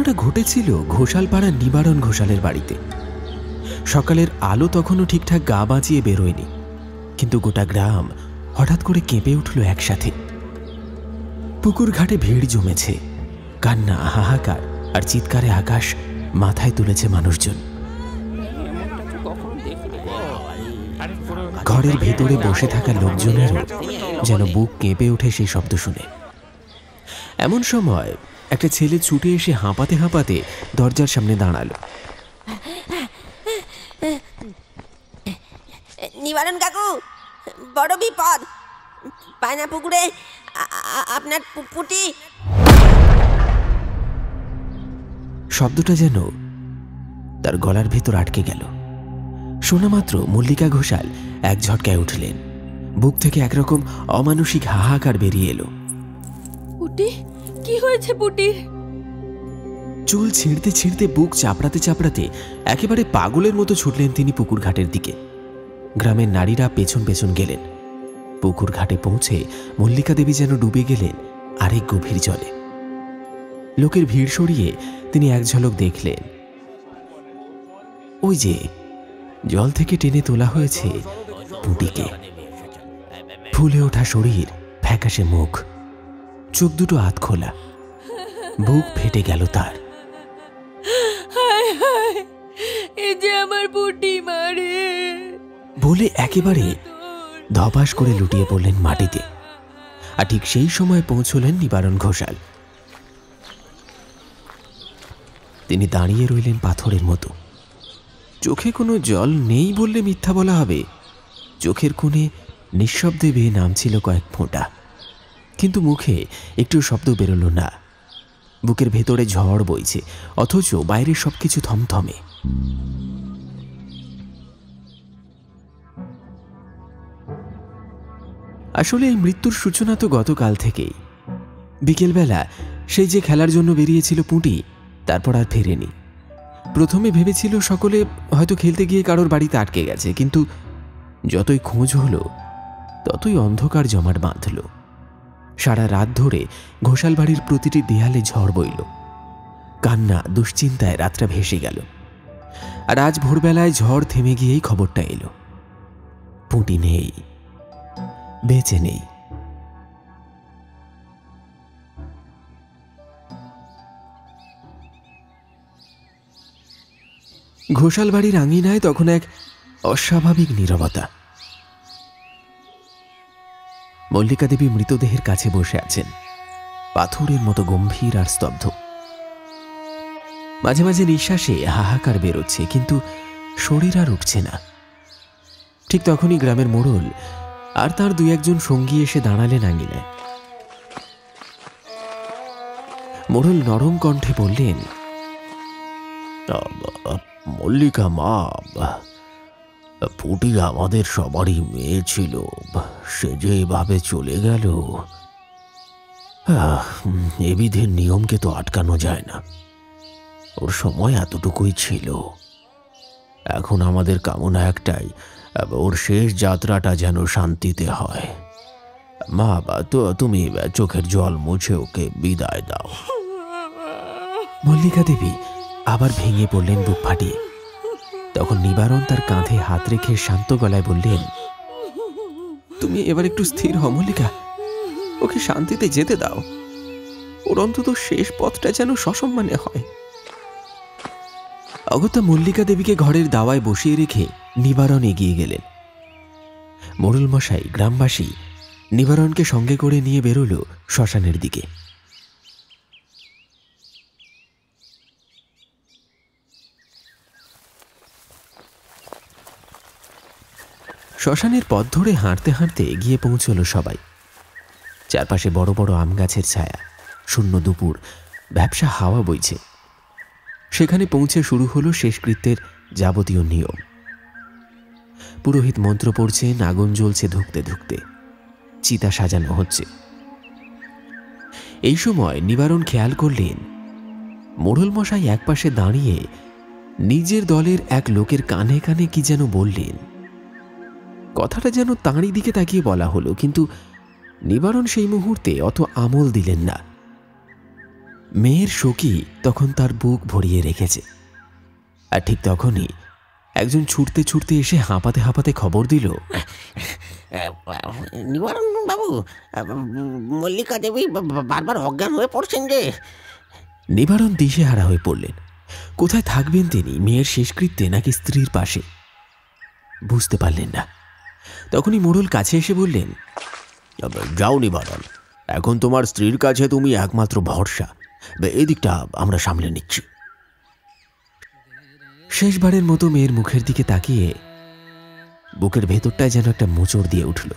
ঘটনাটা ঘটেছিল ঘোষালপাড়ার নিবারণ ঘোষালের বাড়িতে। সকালের আলো তখনও ঠিকঠাক গা বাঁচিয়ে বেরোয়নি, কিন্তু গোটা গ্রাম হঠাৎ করে কেঁপে উঠল একসাথে। পুকুর ঘাটে ভিড় জমেছে, কান্না, হাহাকার আর চিৎকারে আকাশ মাথায় তুলেছে মানুষজন। ঘরের ভেতরে বসে থাকা লোকজনেরও যেন বুক কেঁপে ওঠে সেই শব্দ শুনে। এমন সময় একটা ছেলে ছুটে এসে হাঁপাতে হাঁপাতে দরজার সামনে দাঁড়ালো। নিবারণ কাকু, বড় বিপদ, পায়না পুকুরে আপনার পুটি। শব্দটা যেন তার গলার ভেতর আটকে গেল। শোনা মাত্র মল্লিকা ঘোষাল এক ঝটকায় উঠলেন। বুক থেকে একরকম অমানসিক হাহাকার বেরিয়ে এলো। পুটি, কি হয়েছে পুটির? চুল ছিঁড়তে ছিঁড়তে, বুক চাপড়াতে চাপড়াতে একেবারে পাগলের মতো ছুটলেন তিনি পুকুর ঘাটের দিকে। গ্রামের নারীরা পেছন পেছন গেলেন। পুকুর ঘাটে পৌঁছে মল্লিকা দেবী যেন ডুবে গেলেন আরেক গভীর জলে। লোকের ভিড় সরিয়ে তিনি এক ঝলক দেখলেন, ওই যে জল থেকে টেনে তোলা হয়েছে পুটিকে। ফুলে ওঠা শরীর, ফ্যাকাশে মুখ, চোখ দুটো আধ খোলা, বুক ফেটে গেল তার। এই যে আমার পুটি মারে বলে একেবারে ধপাস করে লুটিয়ে পড়লেন মাটিতে। আর ঠিক সেই সময় পৌঁছলেন নিবারণ ঘোষাল। তিনি দাঁড়িয়ে রইলেন পাথরের মতো। চোখে কোনো জল নেই বললে মিথ্যা বলা হবে। চোখের কোণে নিঃশব্দে বেয়ে নামছিল কয়েক ফোঁটা, কিন্তু মুখে একটু শব্দ বেরোল না। বুকের ভেতরে ঝড় বইছে, অথচ বাইরে সবকিছু থমথমে। আসলে এই মৃত্যুর সূচনা তো গতকাল থেকেই। বিকেলবেলা সেই যে খেলার জন্য বেরিয়েছিল পুঁটি, তারপর আর ফেরেনি। প্রথমে ভেবেছিল সকলে হয়তো খেলতে গিয়ে কারোর বাড়িতে আটকে গেছে, কিন্তু যতই খোঁজ হলো ততই অন্ধকার জমাট বাঁধল। সারা রাত ধরে ঘোষাল বাড়ির প্রতিটি দেয়ালে ঝড় বইল। কান্না, দুশ্চিন্তায় রাতটা ভেসে গেল। আর আজ ভোরবেলায় ঝড় থেমে গিয়েই খবরটা এলো, পুঁটি নেই, বেঁচে নেই। ঘোষাল বাড়ির আঙিনায় তখন এক অস্বাভাবিক নীরবতা। মল্লিকা দেবী মৃতদেহের কাছে বসে আছেন, পাথরের মতো গম্ভীর আর স্তব্ধ। মাঝে মাঝে নিঃশ্বাসে হাহাকার বেরোচ্ছে, কিন্তু শরীর আর উঠছে না। ঠিক তখনই গ্রামের মোড়ল আর তার দুই একজন সঙ্গী এসে দাঁড়ালেন আঙিনায়। মোড়ল নরম কণ্ঠে বললেন, মল্লিকা মা, পুটি আমাদের সবারই মেয়ে ছিল, সে যে এভাবে চলে গেল, এ বিধির নিয়মকে তো আটকানো যায় না। ওর সময় এতটুকুই ছিল। এখন আমাদের কামনা একটাই, ওর শেষ যাত্রাটা যেন শান্তিতে হয়। মা, তো তুমি চোখের জল মুছে ওকে বিদায় দাও। মল্লিকা দেবী আবার ভেঙে পড়লেন বুক ফাটিয়ে। তখন নিবারণ তার কাঁধে হাত রেখে শান্ত গলায় বললেন, তুমি এবার একটু স্থির হও মল্লিকা, ওকে শান্তিতে যেতে দাও। ওর অন্তত শেষ পথটা যেন সসম্মানে হয়। অগত্যা মল্লিকা দেবীকে ঘরের দাওয়ায় বসিয়ে রেখে নিবারণ এগিয়ে গেলেন। মোড়ল মশাই, গ্রামবাসী নিবারণকে সঙ্গে করে নিয়ে বেরোল শ্মশানের দিকে। শ্মশানের পথ ধরে হাঁটতে হাঁটতে গিয়ে পৌঁছল সবাই। চারপাশে বড় বড় আম গাছের ছায়া, শূন্য দুপুর, ব্যবসা হাওয়া বইছে। সেখানে পৌঁছে শুরু হলো শেষকৃত্যের যাবতীয় নিয়ম। পুরোহিত মন্ত্র পড়ছেন, আগুন জ্বলছে ধুঁকতে ধুঁকতে, চিতা সাজানো হচ্ছে। এই সময় নিবারণ খেয়াল করলেন, মোড়ল মশাই একপাশে দাঁড়িয়ে নিজের দলের এক লোকের কানে কানে কি যেন বললেন। কথাটা যেন তাঁরই দিকে তাকিয়ে বলা হলো, কিন্তু নিবারণ সেই মুহূর্তে অত আমল দিলেন না। মেয়ের শোকই তখন তার বুক ভরিয়ে রেখেছে। আর ঠিক তখনই একজন ছুটতে ছুটতে এসে হাঁপাতে হাঁপাতে খবর দিল, নিবারণ বাবু, মল্লিকা দেবী বারবার অজ্ঞান হয়ে পড়ছেন যে। নিবারণ দিশেহারা হয়ে পড়লেন। কোথায় থাকবেন তিনি, মেয়ের শেষকৃত্যে নাকি স্ত্রীর পাশে? বুঝতে পারলেন না। তখনই মোড়ল কাছে এসে বললেন, যাও নিবারণ, এখন তোমার স্ত্রীর কাছে তুমি একমাত্র ভরসা। এদিকটা আমরা সামলে নিচ্ছি। শেষবারের মতো মেয়ের মুখের দিকে তাকিয়ে বুকের ভেতরটায় যেন একটা মোচড় দিয়ে উঠল।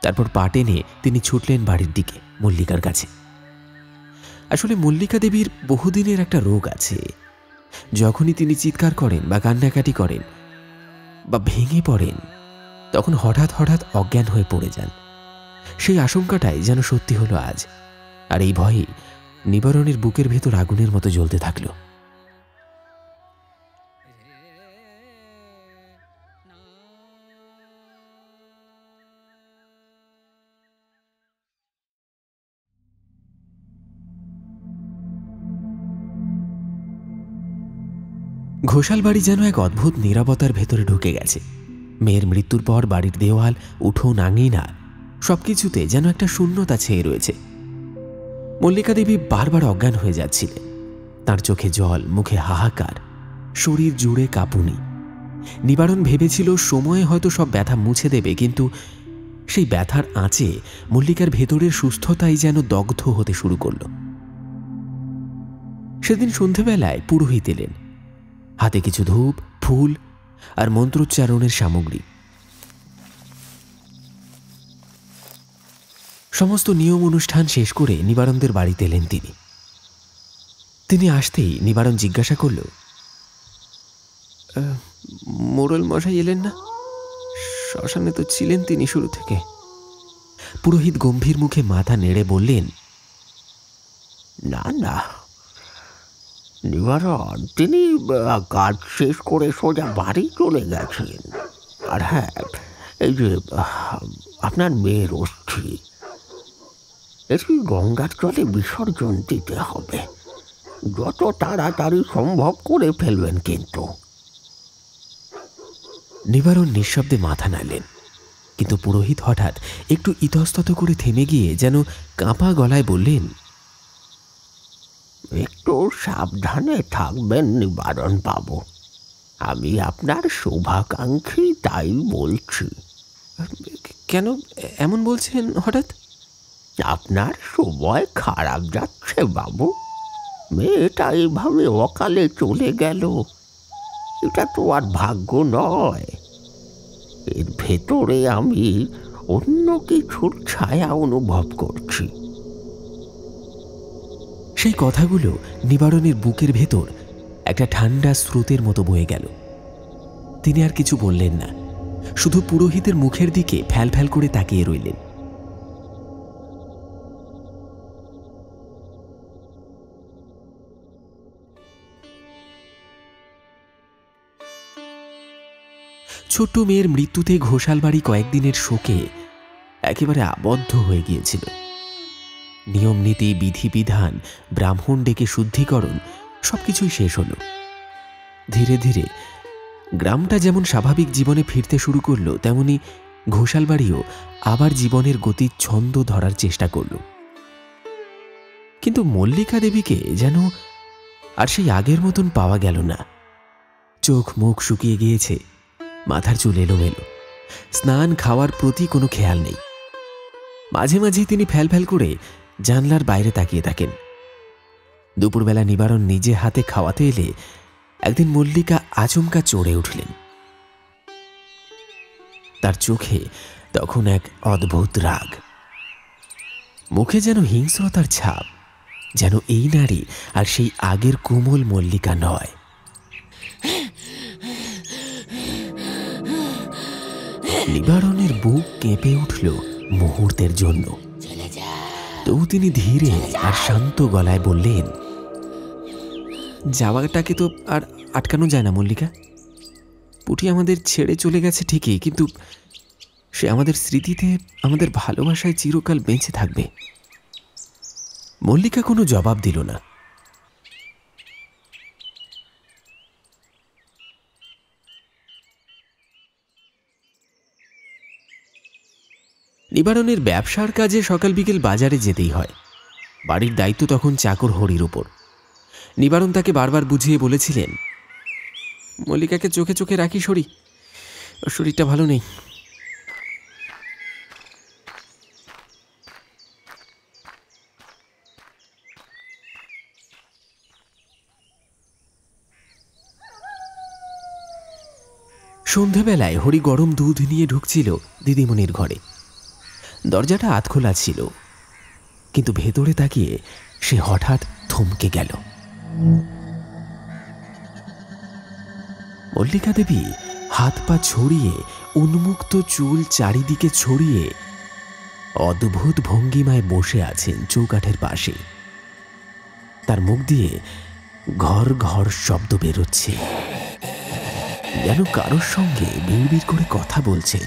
তারপর পা টেনে তিনি ছুটলেন বাড়ির দিকে, মল্লিকার কাছে। আসলে মল্লিকা দেবীর বহুদিনের একটা রোগ আছে। যখনই তিনি চিৎকার করেন বা কান্নাকাটি করেন বা ভেঙে পড়েন, তখন হঠাৎ হঠাৎ অজ্ঞান হয়ে পড়ে যান। সেই আশঙ্কাটাই যেন সত্যি হলো আজ। আর এই ভয়ে নিবারণের বুকের ভেতর আগুনের মতো জ্বলতে থাকল। ঘোষাল বাড়ি যেন এক অদ্ভুত নীরবতার ভেতরে ঢুকে গেছে। মেয়ের মৃত্যুর পর বাড়ির দেওয়াল, উঠোন, আঙিনা সবকিছুতে যেন একটা শূন্যতা ছেয়ে রয়েছে। মল্লিকা দেবী বারবার অজ্ঞান হয়ে যাচ্ছিলেন। তার চোখে জল, মুখে হাহাকার, শরীর জুড়ে কাঁপুনি। নিবারণ ভেবেছিল সময়ে হয়তো সব ব্যথা মুছে দেবে, কিন্তু সেই ব্যথার আঁচে মল্লিকার ভেতরের সুস্থতাই যেন দগ্ধ হতে শুরু করল। সেদিন সন্ধেবেলায় পুরোহিত এলেন, হাতে কিছু ধূপ, ফুল আর মন্ত্রোচ্চারণের সামগ্রী। সমস্ত নিয়ম অনুষ্ঠান শেষ করে নিবারণদের বাড়িতে এলেন তিনি। তিনি আসতেই নিবারণ জিজ্ঞাসা করল, মোড়ল মশাই এলেন না? শ্মশানে তো ছিলেন তিনি শুরু থেকে। পুরোহিত গম্ভীর মুখে মাথা নেড়ে বললেন, না না নিবারণ, তিনি কাজ শেষ করে সোজা বাড়ি চলে গেছেন। আর হ্যাঁ, এই যে আপনার মেয়ের অস্থি, এটি গঙ্গার জলে বিসর্জন দিতে হবে। যত তাড়াতাড়ি সম্ভব করে ফেলবেন কিন্তু। নিবারণ নিঃশব্দে মাথা নাড়লেন, কিন্তু পুরোহিত হঠাৎ একটু ইতস্তত করে থেমে গিয়ে যেন কাঁপা গলায় বললেন, একটু সাবধানে থাকবেন নিবারণ বাবু, আমি আপনার শুভাকাঙ্ক্ষী, তাই বলছি। কেন এমন বলছেন হঠাৎ? আপনার সময় খারাপ যাচ্ছে বাবু। মেয়েটা এইভাবে অকালে চলে গেল, এটা তো আর ভাগ্য নয়। এর ভেতরে আমি অন্য কিছুর ছায়া অনুভব করছি। সেই কথাগুলো নিবারণের বুকের ভেতর একটা ঠান্ডা স্রোতের মতো বয়ে গেল। তিনি আর কিছু বললেন না, শুধু পুরোহিতের মুখের দিকে ফ্যাল ফ্যাল করে তাকিয়ে রইলেন। ছোট্ট মেয়ের মৃত্যুতে ঘোষাল বাড়ি কয়েকদিনের শোকে একেবারে আবদ্ধ হয়ে গিয়েছিল। নিয়ম নীতি, বিধিবিধান, ব্রাহ্মণ ডেকে শুদ্ধিকরণ সবকিছুই শেষ হলো। ধীরে ধীরে গ্রামটা যেমন স্বাভাবিক জীবনে ফিরতে শুরু করলো, তেমনি ঘোষাল বাড়িও আবার জীবনের গতির ছন্দ ধরার চেষ্টা করল। কিন্তু মল্লিকা দেবীকে যেন আর সেই আগের মতন পাওয়া গেল না। চোখ মুখ শুকিয়ে গিয়েছে, মাথার চুল এলোমেলো, স্নান খাওয়ার প্রতি কোনো খেয়াল নেই। মাঝে মাঝে তিনি ফ্যাল ফ্যাল করে জানলার বাইরে তাকিয়ে থাকেন। দুপুরবেলা নিবারণ নিজে হাতে খাওয়াতে এলে একদিন মল্লিকা আচমকা চড়ে উঠলেন। তার চোখে তখন এক অদ্ভুত রাগ, মুখে যেন হিংস্রতার ছাপ, যেন এই নারী আর সেই আগের কোমল মল্লিকা নয়। নিবারণের বুক কেঁপে উঠল মুহূর্তের জন্য। তবু তিনি ধীরে আর শান্ত গলায় বললেন, যাওয়াটাকে তো আর আটকানো যায় না মল্লিকা। পুটি আমাদের ছেড়ে চলে গেছে ঠিকই, কিন্তু সে আমাদের স্মৃতিতে, আমাদের ভালোবাসায় চিরকাল বেঁচে থাকবে। মল্লিকা কোনো জবাব দিল না। নিবারণের ব্যবসার কাজে সকাল বিকেল বাজারে যেতেই হয়। বাড়ির দায়িত্ব তখন চাকর হরির উপর। নিবারণ তাকে বারবার বুঝিয়ে বলেছিলেন, মল্লিকাকে চোখে চোখে রাখি সরি, ওর শরীরটা ভালো নেই। সন্ধেবেলায় হরি গরম দুধ নিয়ে ঢুকছিল দিদিমণির ঘরে। দরজাটা আধখোলা ছিল, কিন্তু ভেতরে তাকিয়ে সে হঠাৎ থমকে গেল। মল্লিকা দেবী হাত পা ছড়িয়ে, উন্মুক্ত চুল চারিদিকে ছড়িয়ে অদ্ভুত ভঙ্গিমায় বসে আছেন চৌকাঠের পাশে। তার মুখ দিয়ে ঘর ঘর শব্দ বেরোচ্ছে, যেন কারোর সঙ্গে বিড়বিড় করে কথা বলছেন।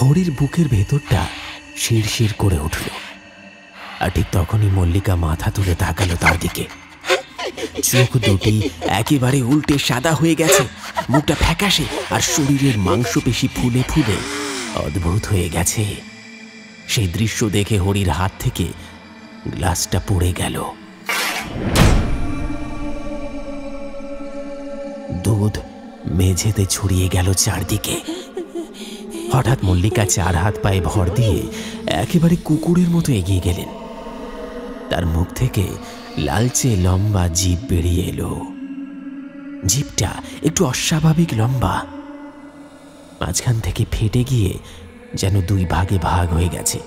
হরির বুকের ভেতরটা শিরশির করে উঠল। আর ঠিক তখনই মল্লিকা মাথা তুলে তাকালো তার দিকে। চোখ দুটি একেবারে উল্টে সাদা হয়ে গেছে, মুখটা ফ্যাকাশে, আর শরীরের মাংসপেশি ফুলে ফুলে অদ্ভুত হয়ে গেছে। সেই দৃশ্য দেখে হরির হাত থেকে গ্লাসটা পড়ে গেল। দুধ মেঝেতে ছড়িয়ে গেল চারদিকে। হঠাৎ মল্লিকা চার হাত পায়ে ভর দিয়ে একেবারে কুকুরের মতো এগিয়ে গেলেন। তার মুখ থেকে লালচে লম্বা জিভ বেরিয়ে এলো। জিভটা একটু অস্বাভাবিক লম্বা, মাঝখান থেকে ফেটে গিয়ে যেন দুই ভাগে ভাগ হয়ে গেছে।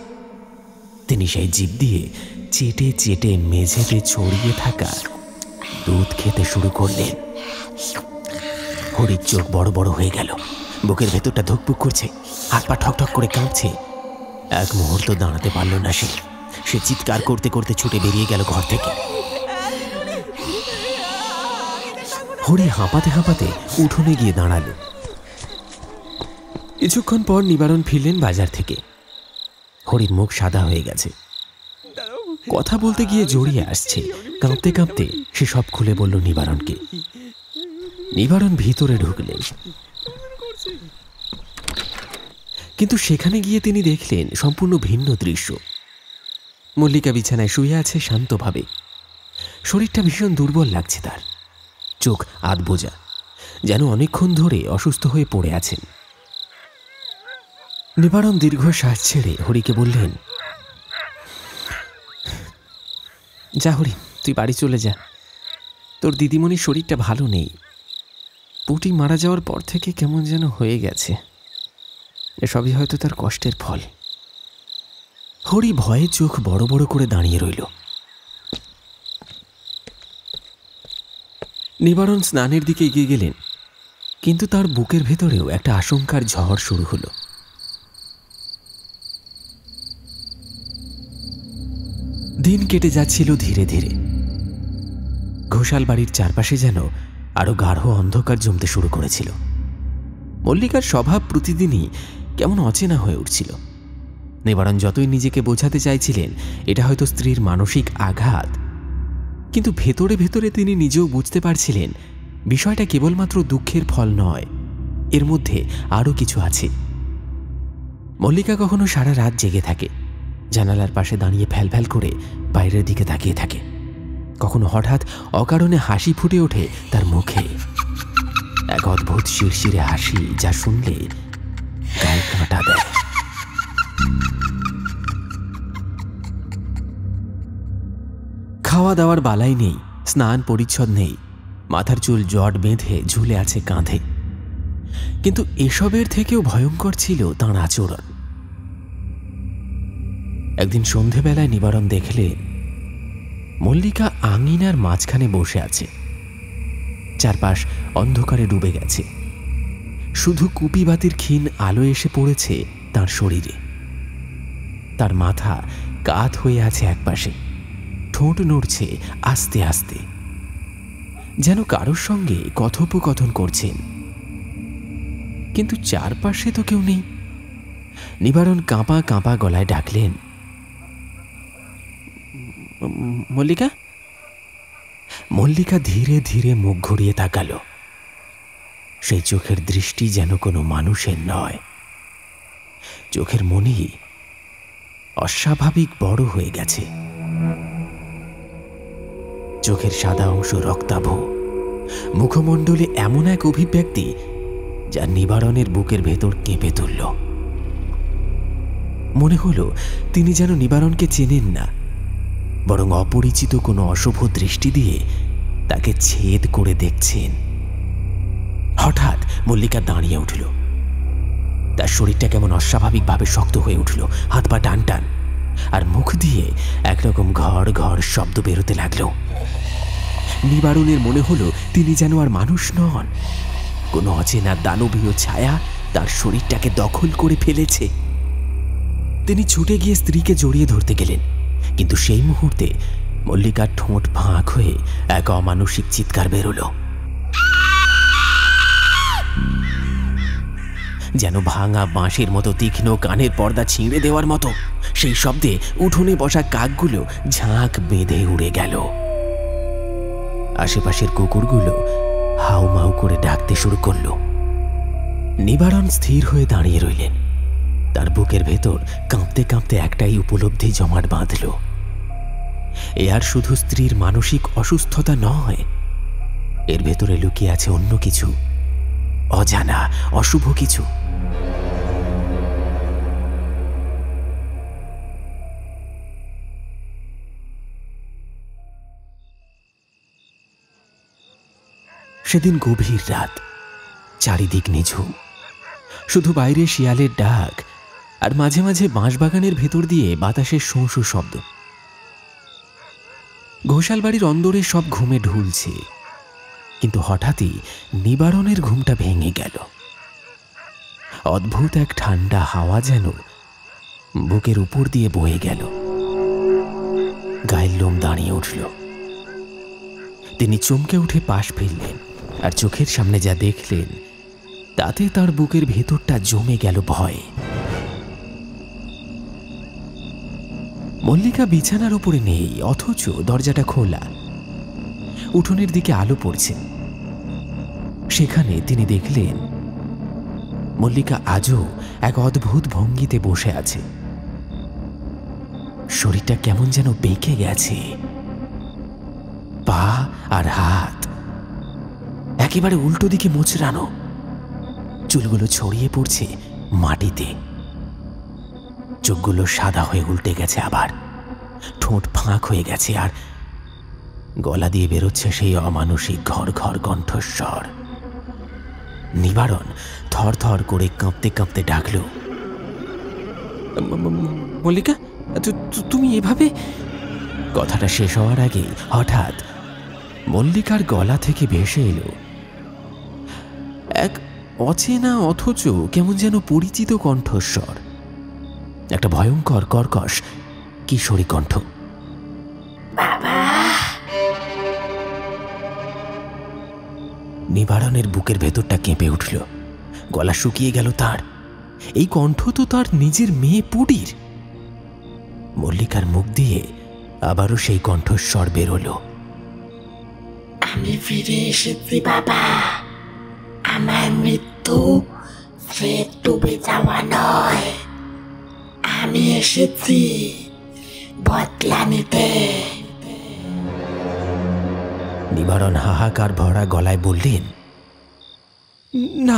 তিনি সেই জিভ দিয়ে চেটে চেটে মেঝেতে ছড়িয়ে থাকা দুধ খেতে শুরু করলেন। হরির চোখ বড় বড় হয়ে গেল, বুকের ভেতরটা ধুকপুক করছে, হাত পা ঠকঠক করে কাঁপছে। এক মুহূর্ত দাঁড়াতে পারল না সে। চিৎকার করতে করতে ছুটে বেরিয়ে গেল ঘর থেকে। হরি হাঁপাতে হাঁপাতে উঠোনে গিয়ে দাঁড়ালো। কিছুক্ষণ পর নিবারণ ফিরলেন বাজার থেকে। হরির মুখ সাদা হয়ে গেছে, কথা বলতে গিয়ে জড়িয়ে আসছে। কাঁপতে কাঁপতে সে সব খুলে বলল নিবারণকে। নিবারণ ভিতরে ঢুকলেন, কিন্তু সেখানে গিয়ে তিনি দেখলেন সম্পূর্ণ ভিন্ন দৃশ্য। মল্লিকা বিছানায় শুয়ে আছে শান্তভাবে। শরীরটা ভীষণ দুর্বল লাগছে তার, চোখ আধ বোঝা, যেন অনেকক্ষণ ধরে অসুস্থ হয়ে পড়ে আছেন। নিবারণ দীর্ঘ শ্বাস ছেড়ে হরিকে বললেন, যা হরি, তুই বাড়ি চলে যা। তোর দিদিমণির শরীরটা ভালো নেই। পুটি মারা যাওয়ার পর থেকে কেমন যেন হয়ে গেছে। এসবই হয়তো তার কষ্টের ফল। হরি ভয়ে চোখ বড় বড় করে দাঁড়িয়ে রইল। নিবারণ স্নানের দিকে এগিয়ে গেলেন, কিন্তু তার বুকের ভেতরেও একটা আশঙ্কার ঝড় শুরু হলো। দিন কেটে যাচ্ছিল ধীরে ধীরে। ঘোষাল বাড়ির চারপাশে যেন আরো গাঢ় অন্ধকার জমতে শুরু করেছিল। মল্লিকার স্বভাব প্রতিদিনই কেমন অচেনা হয়ে উঠছিল। নিবারণ যতই নিজেকে বোঝাতে চাইছিলেন এটা হয়তো স্ত্রীর মানসিক আঘাত, কিন্তু ভেতরে ভেতরে তিনি নিজেও বুঝতে পারছিলেন বিষয়টা কেবলমাত্র দুঃখের ফল নয়, এর মধ্যে আরও কিছু আছে। মল্লিকা কখনো সারা রাত জেগে থাকে, জানালার পাশে দাঁড়িয়ে ফ্যাল ফ্যাল করে বাইরের দিকে তাকিয়ে থাকে। কখনো হঠাৎ অকারণে হাসি ফুটে ওঠে তার মুখে, এক অদ্ভুত শিরশিরে হাসি যা শুনলে গায়ে কাঁটা দেয়। খাওয়া দাওয়ার বালাই নেই, স্নান পরিচ্ছদ নেই, মাথার চুল জট বেঁধে ঝুলে আছে কাঁধে। কিন্তু এসবের থেকেও ভয়ঙ্কর ছিল তাঁর আচরণ। একদিন সন্ধেবেলায় নিবারণ দেখলে মল্লিকা আঙিনার মাঝখানে বসে আছে। চারপাশ অন্ধকারে ডুবে গেছে, শুধু কুপিবাতির ক্ষীণ আলো এসে পড়েছে তার শরীরে। তার মাথা কাত হয়ে আছে একপাশে, ঠোঁট নড়ছে আস্তে আস্তে, যেন কারোর সঙ্গে কথোপকথন করছেন। কিন্তু চারপাশে তো কেউ নেই। নিবারণ কাঁপা কাঁপা গলায় ডাকলেন, মল্লিকা। মল্লিকা ধীরে ধীরে মুখ ঘুরিয়ে তাকাল। সেই চোখের দৃষ্টি যেন কোনো মানুষের নয়। চোখের মনি অস্বাভাবিক বড় হয়ে গেছে। চোখের সাদা অংশ রক্তাভ, মুখমণ্ডলে এমন এক অভিব্যক্তি যা নিবারণের বুকের ভেতর কেঁপে তুলল। মনে হলো তিনি যেন নিবারণকে চেনেন না, বরং অপরিচিত কোনো অশুভ দৃষ্টি দিয়ে তাকে ছেদ করে দেখছেন। হঠাৎ মল্লিকা দাঁড়িয়ে উঠল। তার শরীরটা কেমন অস্বাভাবিকভাবে শক্ত হয়ে উঠল, হাত পা টান টান, আর মুখ দিয়ে একরকম ঘর ঘর শব্দ বেরোতে লাগল। নিবারণের মনে হলো তিনি যেন আর মানুষ নন, কোনো অচেনা দানবীয় ছায়া তার শরীরটাকে দখল করে ফেলেছে। তিনি ছুটে গিয়ে স্ত্রীকে জড়িয়ে ধরতে গেলেন, কিন্তু সেই মুহূর্তে মল্লিকার ঠোঁট ফাঁক হয়ে এক অমানসিক চিৎকার বেরোল, যেন ভাঙা বাঁশের মতো তীক্ষ্ণ, কানের পর্দা ছিঁড়ে দেওয়ার মতো। সেই শব্দে উঠোনে বসা কাকগুলো ঝাঁক বেঁধে উড়ে গেল। আশেপাশের কুকুরগুলো হাউমাউ করে ডাকতে শুরু করল। নিবারণ স্থির হয়ে দাঁড়িয়ে রইলেন। তার বুকের ভেতর কাঁপতে কাঁপতে একটাই উপলব্ধি জমাট বাঁধল, এ আর শুধু স্ত্রীর মানসিক অসুস্থতা নয়, এর ভেতরে লুকিয়ে আছে অন্য কিছু, অজানা অশুভ কিছু। সেদিন গভীর রাত, চারিদিক নিঝুম, শুধু বাইরে শিয়ালের ডাক আর মাঝে মাঝে বাঁশবাগানের ভেতর দিয়ে বাতাসের শোঁ শোঁ শব্দ। ঘোষাল বাড়ির অন্দরে সব ঘুমে ঢুলছে, কিন্তু হঠাৎই নিবারণের ঘুমটা ভেঙে গেল। অদ্ভুত এক ঠান্ডা হাওয়া যেন বুকের উপর দিয়ে বয়ে গেল। গায়ের লোম দাঁড়িয়ে উঠল। তিনি চমকে উঠে পাশ ফিরলেন, আর চোখের সামনে যা দেখলেন তাতে তার বুকের ভেতরটা জমে গেল ভয়ে। মল্লিকা বিছানার উপরে নেই, অথচ দরজাটা খোলা। উঠোনের দিকে আলো পড়ছে। সেখানে তিনি দেখলেন মল্লিকা আজও এক অদ্ভুত ভঙ্গিতে বসে আছে। শরীরটা কেমন যেন বেঁকে গেছে, পা আর হাত একেবারে উল্টো দিকে মোচড়ানো, চুলগুলো ছড়িয়ে পড়ছে মাটিতে, চোখগুলো সাদা হয়ে উল্টে গেছে, আবার ঠোঁট ফাঁক হয়ে গেছে, আর গলা দিয়ে বেরোচ্ছে সেই অমানসিক ঘর ঘর কণ্ঠস্বর। নিবারণ থর থর করে কাঁপতে কাঁপতে ডাকল, মল্লিকা, তুমি এভাবে? কথাটা শেষ হওয়ার আগে হঠাৎ মল্লিকার গলা থেকে ভেসে এলো এক অচেনা অথচ কেমন যেন পরিচিত কণ্ঠস্বর, একটা ভয়ঙ্কর কর্কশ কিশোরী কণ্ঠ। বাবা। নিবারণের বুকের ভেতরটা কেঁপে উঠল, গলা শুকিয়ে গেল তার। এই কণ্ঠ তো তার নিজের মেয়ে পুটির। মল্লিকার মুখ দিয়ে আবারও সেই কণ্ঠস্বর বেরোলো, আমি ফিরে এসেছি বাবা। আমার মৃত্যু স্রেফ ডুবে যাওয়া নয়, আমি এসেছি বদলা নিতে। নিবারণ হাহাকার ভরা গলায় বললেন, না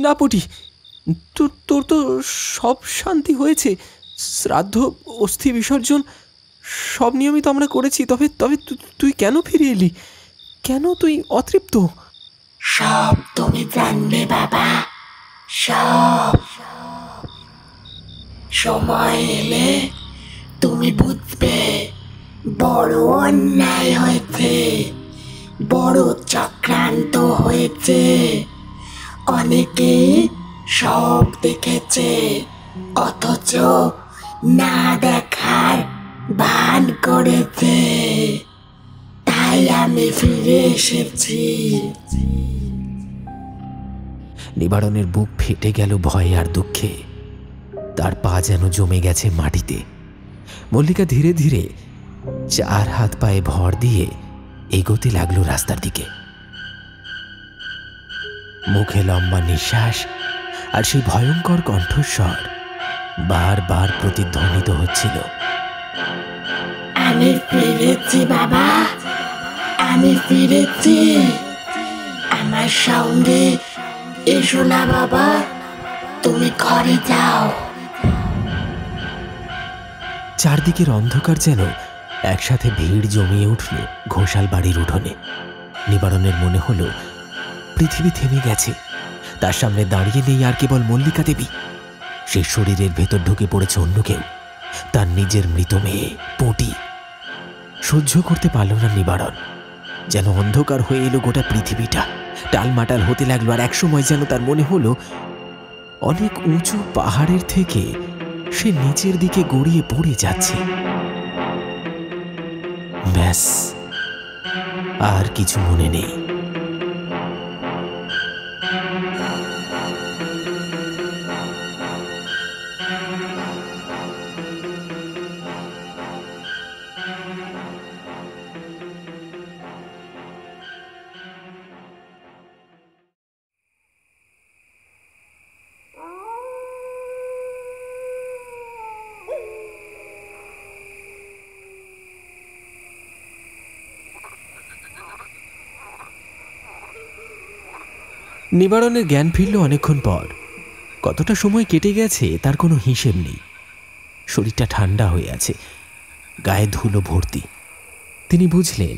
না পুটি, তোর তো সব শান্তি হয়েছে। শ্রাদ্ধ, অস্থি বিসর্জন সব নিয়মিত আমরা করেছি। তবে তবে তুই কেন ফিরে এলি? কেন তুই অতৃপ্ত? সব তুমি জানবে বাবা, সব। সময় এলে তুমি বুঝবে বড় অন্যায় হয়েছে, বড় চক্রান্ত হয়েছে। অনেকে সব দেখেছে, অথচ না দেখার ভান করেছে। তাই আমি ফিরে এসেছি। নিবারণের বুক ফেটে গেল ভয়ে আর দুঃখে। তার পা যেন জমে গেছে মাটিতে। মল্লিকা ধীরে ধীরে 4 হাত পায়ে ভর দিয়ে এগোতে লাগলো রাস্তার দিকে। মুখে লম্বা নিঃশ্বাস আর সেই ভয়ঙ্কর কণ্ঠস্বর বারবার প্রতিধ্বনিত হচ্ছিল। আমি ফিরেছি বাবা, আমি ফিরেছি। আমার সঙ্গে এসো না বাবা, তুমি ঘরে যাও। চারদিকের অন্ধকার যেন একসাথে ভিড় জমিয়ে উঠল ঘোষাল বাড়ির উঠোনে। নিবারণের মনে হলো পৃথিবী থেমে গেছে। তার সামনে দাঁড়িয়ে নেই আর কেবল মল্লিকা দেবী। সে শরীরের ভেতর ঢুকে পড়েছে অন্য কেউ, তার নিজের মৃত মেয়ে পুঁটি। সহ্য করতে পারল না নিবারণ। যেন অন্ধকার হয়ে এলো গোটা পৃথিবীটা, টালমাটাল হতে লাগলো। আর একসময় যেন তার মনে হলো অনেক উঁচু পাহাড়ের থেকে সে নিচের দিকে গড়িয়ে পড়ে যাচ্ছে। ব্যাস, আর কিছু মনে নেই। নিবারণের জ্ঞান ফিরল অনেকক্ষণ পর। কতটা সময় কেটে গেছে তার কোনো হিসেব নেই। শরীরটা ঠান্ডা হয়ে আছে, গায়ে ধুলো ভর্তি। তিনি বুঝলেন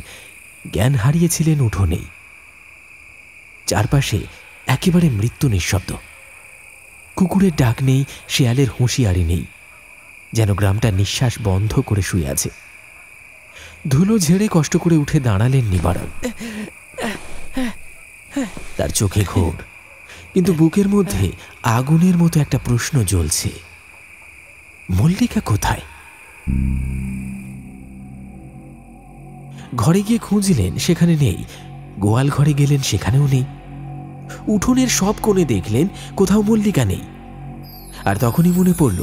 জ্ঞান হারিয়েছিলেন উঠোনেই। চারপাশে একেবারে মৃত্যু নিঃশব্দ। কুকুরের ডাক নেই, শেয়ালের হুঁশিয়ারি নেই। যেন গ্রামটা নিঃশ্বাস বন্ধ করে শুয়ে আছে। ধুলো ঝেড়ে কষ্ট করে উঠে দাঁড়ালেন নিবারণ। তার চোখে ঘোর, কিন্তু বুকের মধ্যে আগুনের মতো একটা প্রশ্ন জ্বলছে, মল্লিকা কোথায়? ঘরে গিয়ে খুঁজলেন, সেখানে নেই। গোয়াল ঘরে গেলেন, সেখানেও নেই। উঠোনের সব কোণে দেখলেন, কোথাও মল্লিকা নেই। আর তখনই মনে পড়ল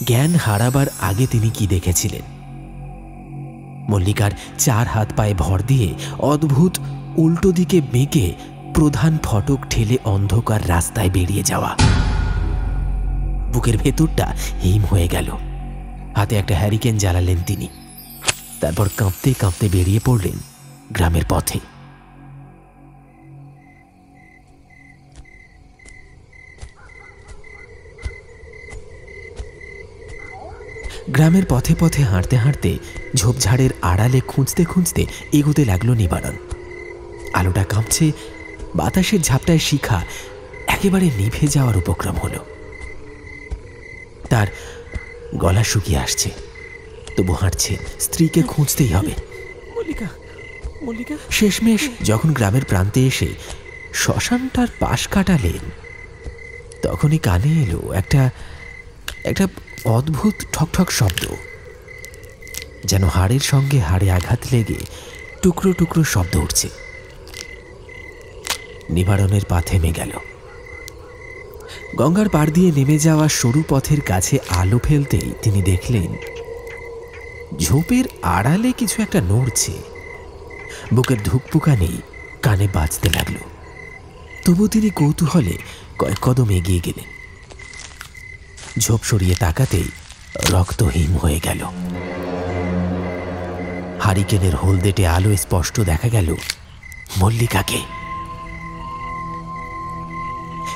জ্ঞান হারাবার আগে তিনি কি দেখেছিলেন। মল্লিকার 4 হাত পায়ে ভর দিয়ে অদ্ভুত উল্টো দিকে বেঁকে প্রধান ফটক ঠেলে অন্ধকার রাস্তায় বেরিয়ে যাওয়া। বুকের ভেতরটা হিম হয়ে গেল। হাতে একটা হ্যারিকেন জ্বালালেন তিনি। তারপর কাঁপতে কাঁপতে বেরিয়ে পড়লেন গ্রামের পথে। গ্রামের পথে পথে হাঁটতে হাঁটতে ঝোপঝাড়ের আড়ালে খুঁজতে খুঁজতে এগোতে লাগলো নিবারণ। আলোটা কাঁপছে, বাতাসের ঝাপটায় শিখা একেবারে নিভে যাওয়ার উপক্রম হলো। তার গলা শুকিয়ে আসছে, তবু হাঁটছে। স্ত্রীকে খুঁজতেই হবে। মল্লিকা, মল্লিকা। শেষমেশ যখন গ্রামের প্রান্তে এসে শ্মশানটার পাশ কাটালেন, তখনই কানে এলো একটা অদ্ভুত ঠকঠক শব্দ। যেন হাড়ের সঙ্গে হাড়ে আঘাত লেগে টুকরো টুকরো শব্দ উঠছে। নিবারণের পা থেমে গেল। গঙ্গার পাড় দিয়ে নেমে যাওয়া সরু পথের কাছে আলো ফেলতেই তিনি দেখলেন ঝোপের আড়ালে কিছু একটা নড়ছে। বুকের ধুকপুকানি কানে বাজতে লাগল। তবু তিনি কৌতূহলে কয়েক কদম এগিয়ে গেলেন। ঝোপ সরিয়ে তাকাতেই রক্তহীন হয়ে গেল। হারিকেনের হলদেটে আলো স্পষ্ট দেখা গেল মল্লিকাকে।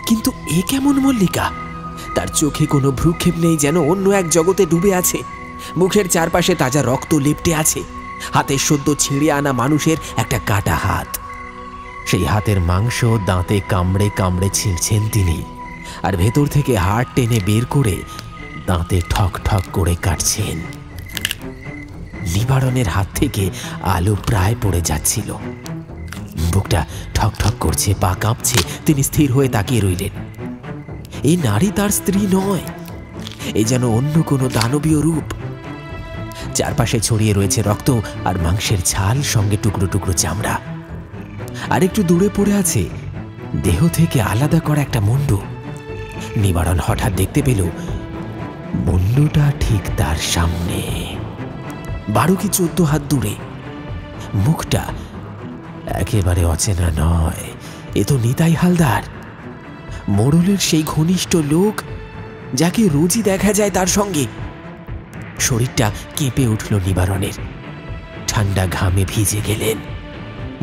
কিন্তু এ কেমন মল্লিকা? তার চোখে কোনো ভ্রুক্ষেপ নেই, যেন অন্য এক জগতে ডুবে আছে। মুখের চারপাশে তাজা রক্ত লেপ্টে আছে। হাতে সদ্য ছিঁড়ে আনা মানুষের একটা কাটা হাত। সেই হাতের মাংস দাঁতে কামড়ে কামড়ে ছিঁড়ছেন তিনি, আর ভেতর থেকে হাড় টেনে বের করে দাঁতে ঠক ঠক করে কাটছেন। নিবারণের হাত থেকে আলো প্রায় পড়ে যাচ্ছিল। বুকটা ঠক ঠক করছে, পা কাঁপছে। তিনি স্থির হয়ে তাকিয়ে রইলেন। এই নারী তার স্ত্রী নয়, এ যেন অন্য কোনো দানবীয় রূপ। চারপাশে ছড়িয়ে রয়েছে রক্ত আর মাংসের ছাল, সঙ্গে টুকরো টুকরো চামড়া। আর একটু দূরে পড়ে আছে দেহ থেকে আলাদা করা একটা মুন্ডু। নিবারণ হঠাৎ দেখতে পেল মূল্যটা ঠিক তার সামনে, 12 কি 14 হাত দূরে। মুখটা একেবারে অচেনা নয়, এ তো নিতাই হালদার, মোড়লের সেই ঘনিষ্ঠ লোক যাকে রোজই দেখা যায় তার সঙ্গে। শরীরটা কেঁপে উঠল নিবারণের, ঠান্ডা ঘামে ভিজে গেলেন।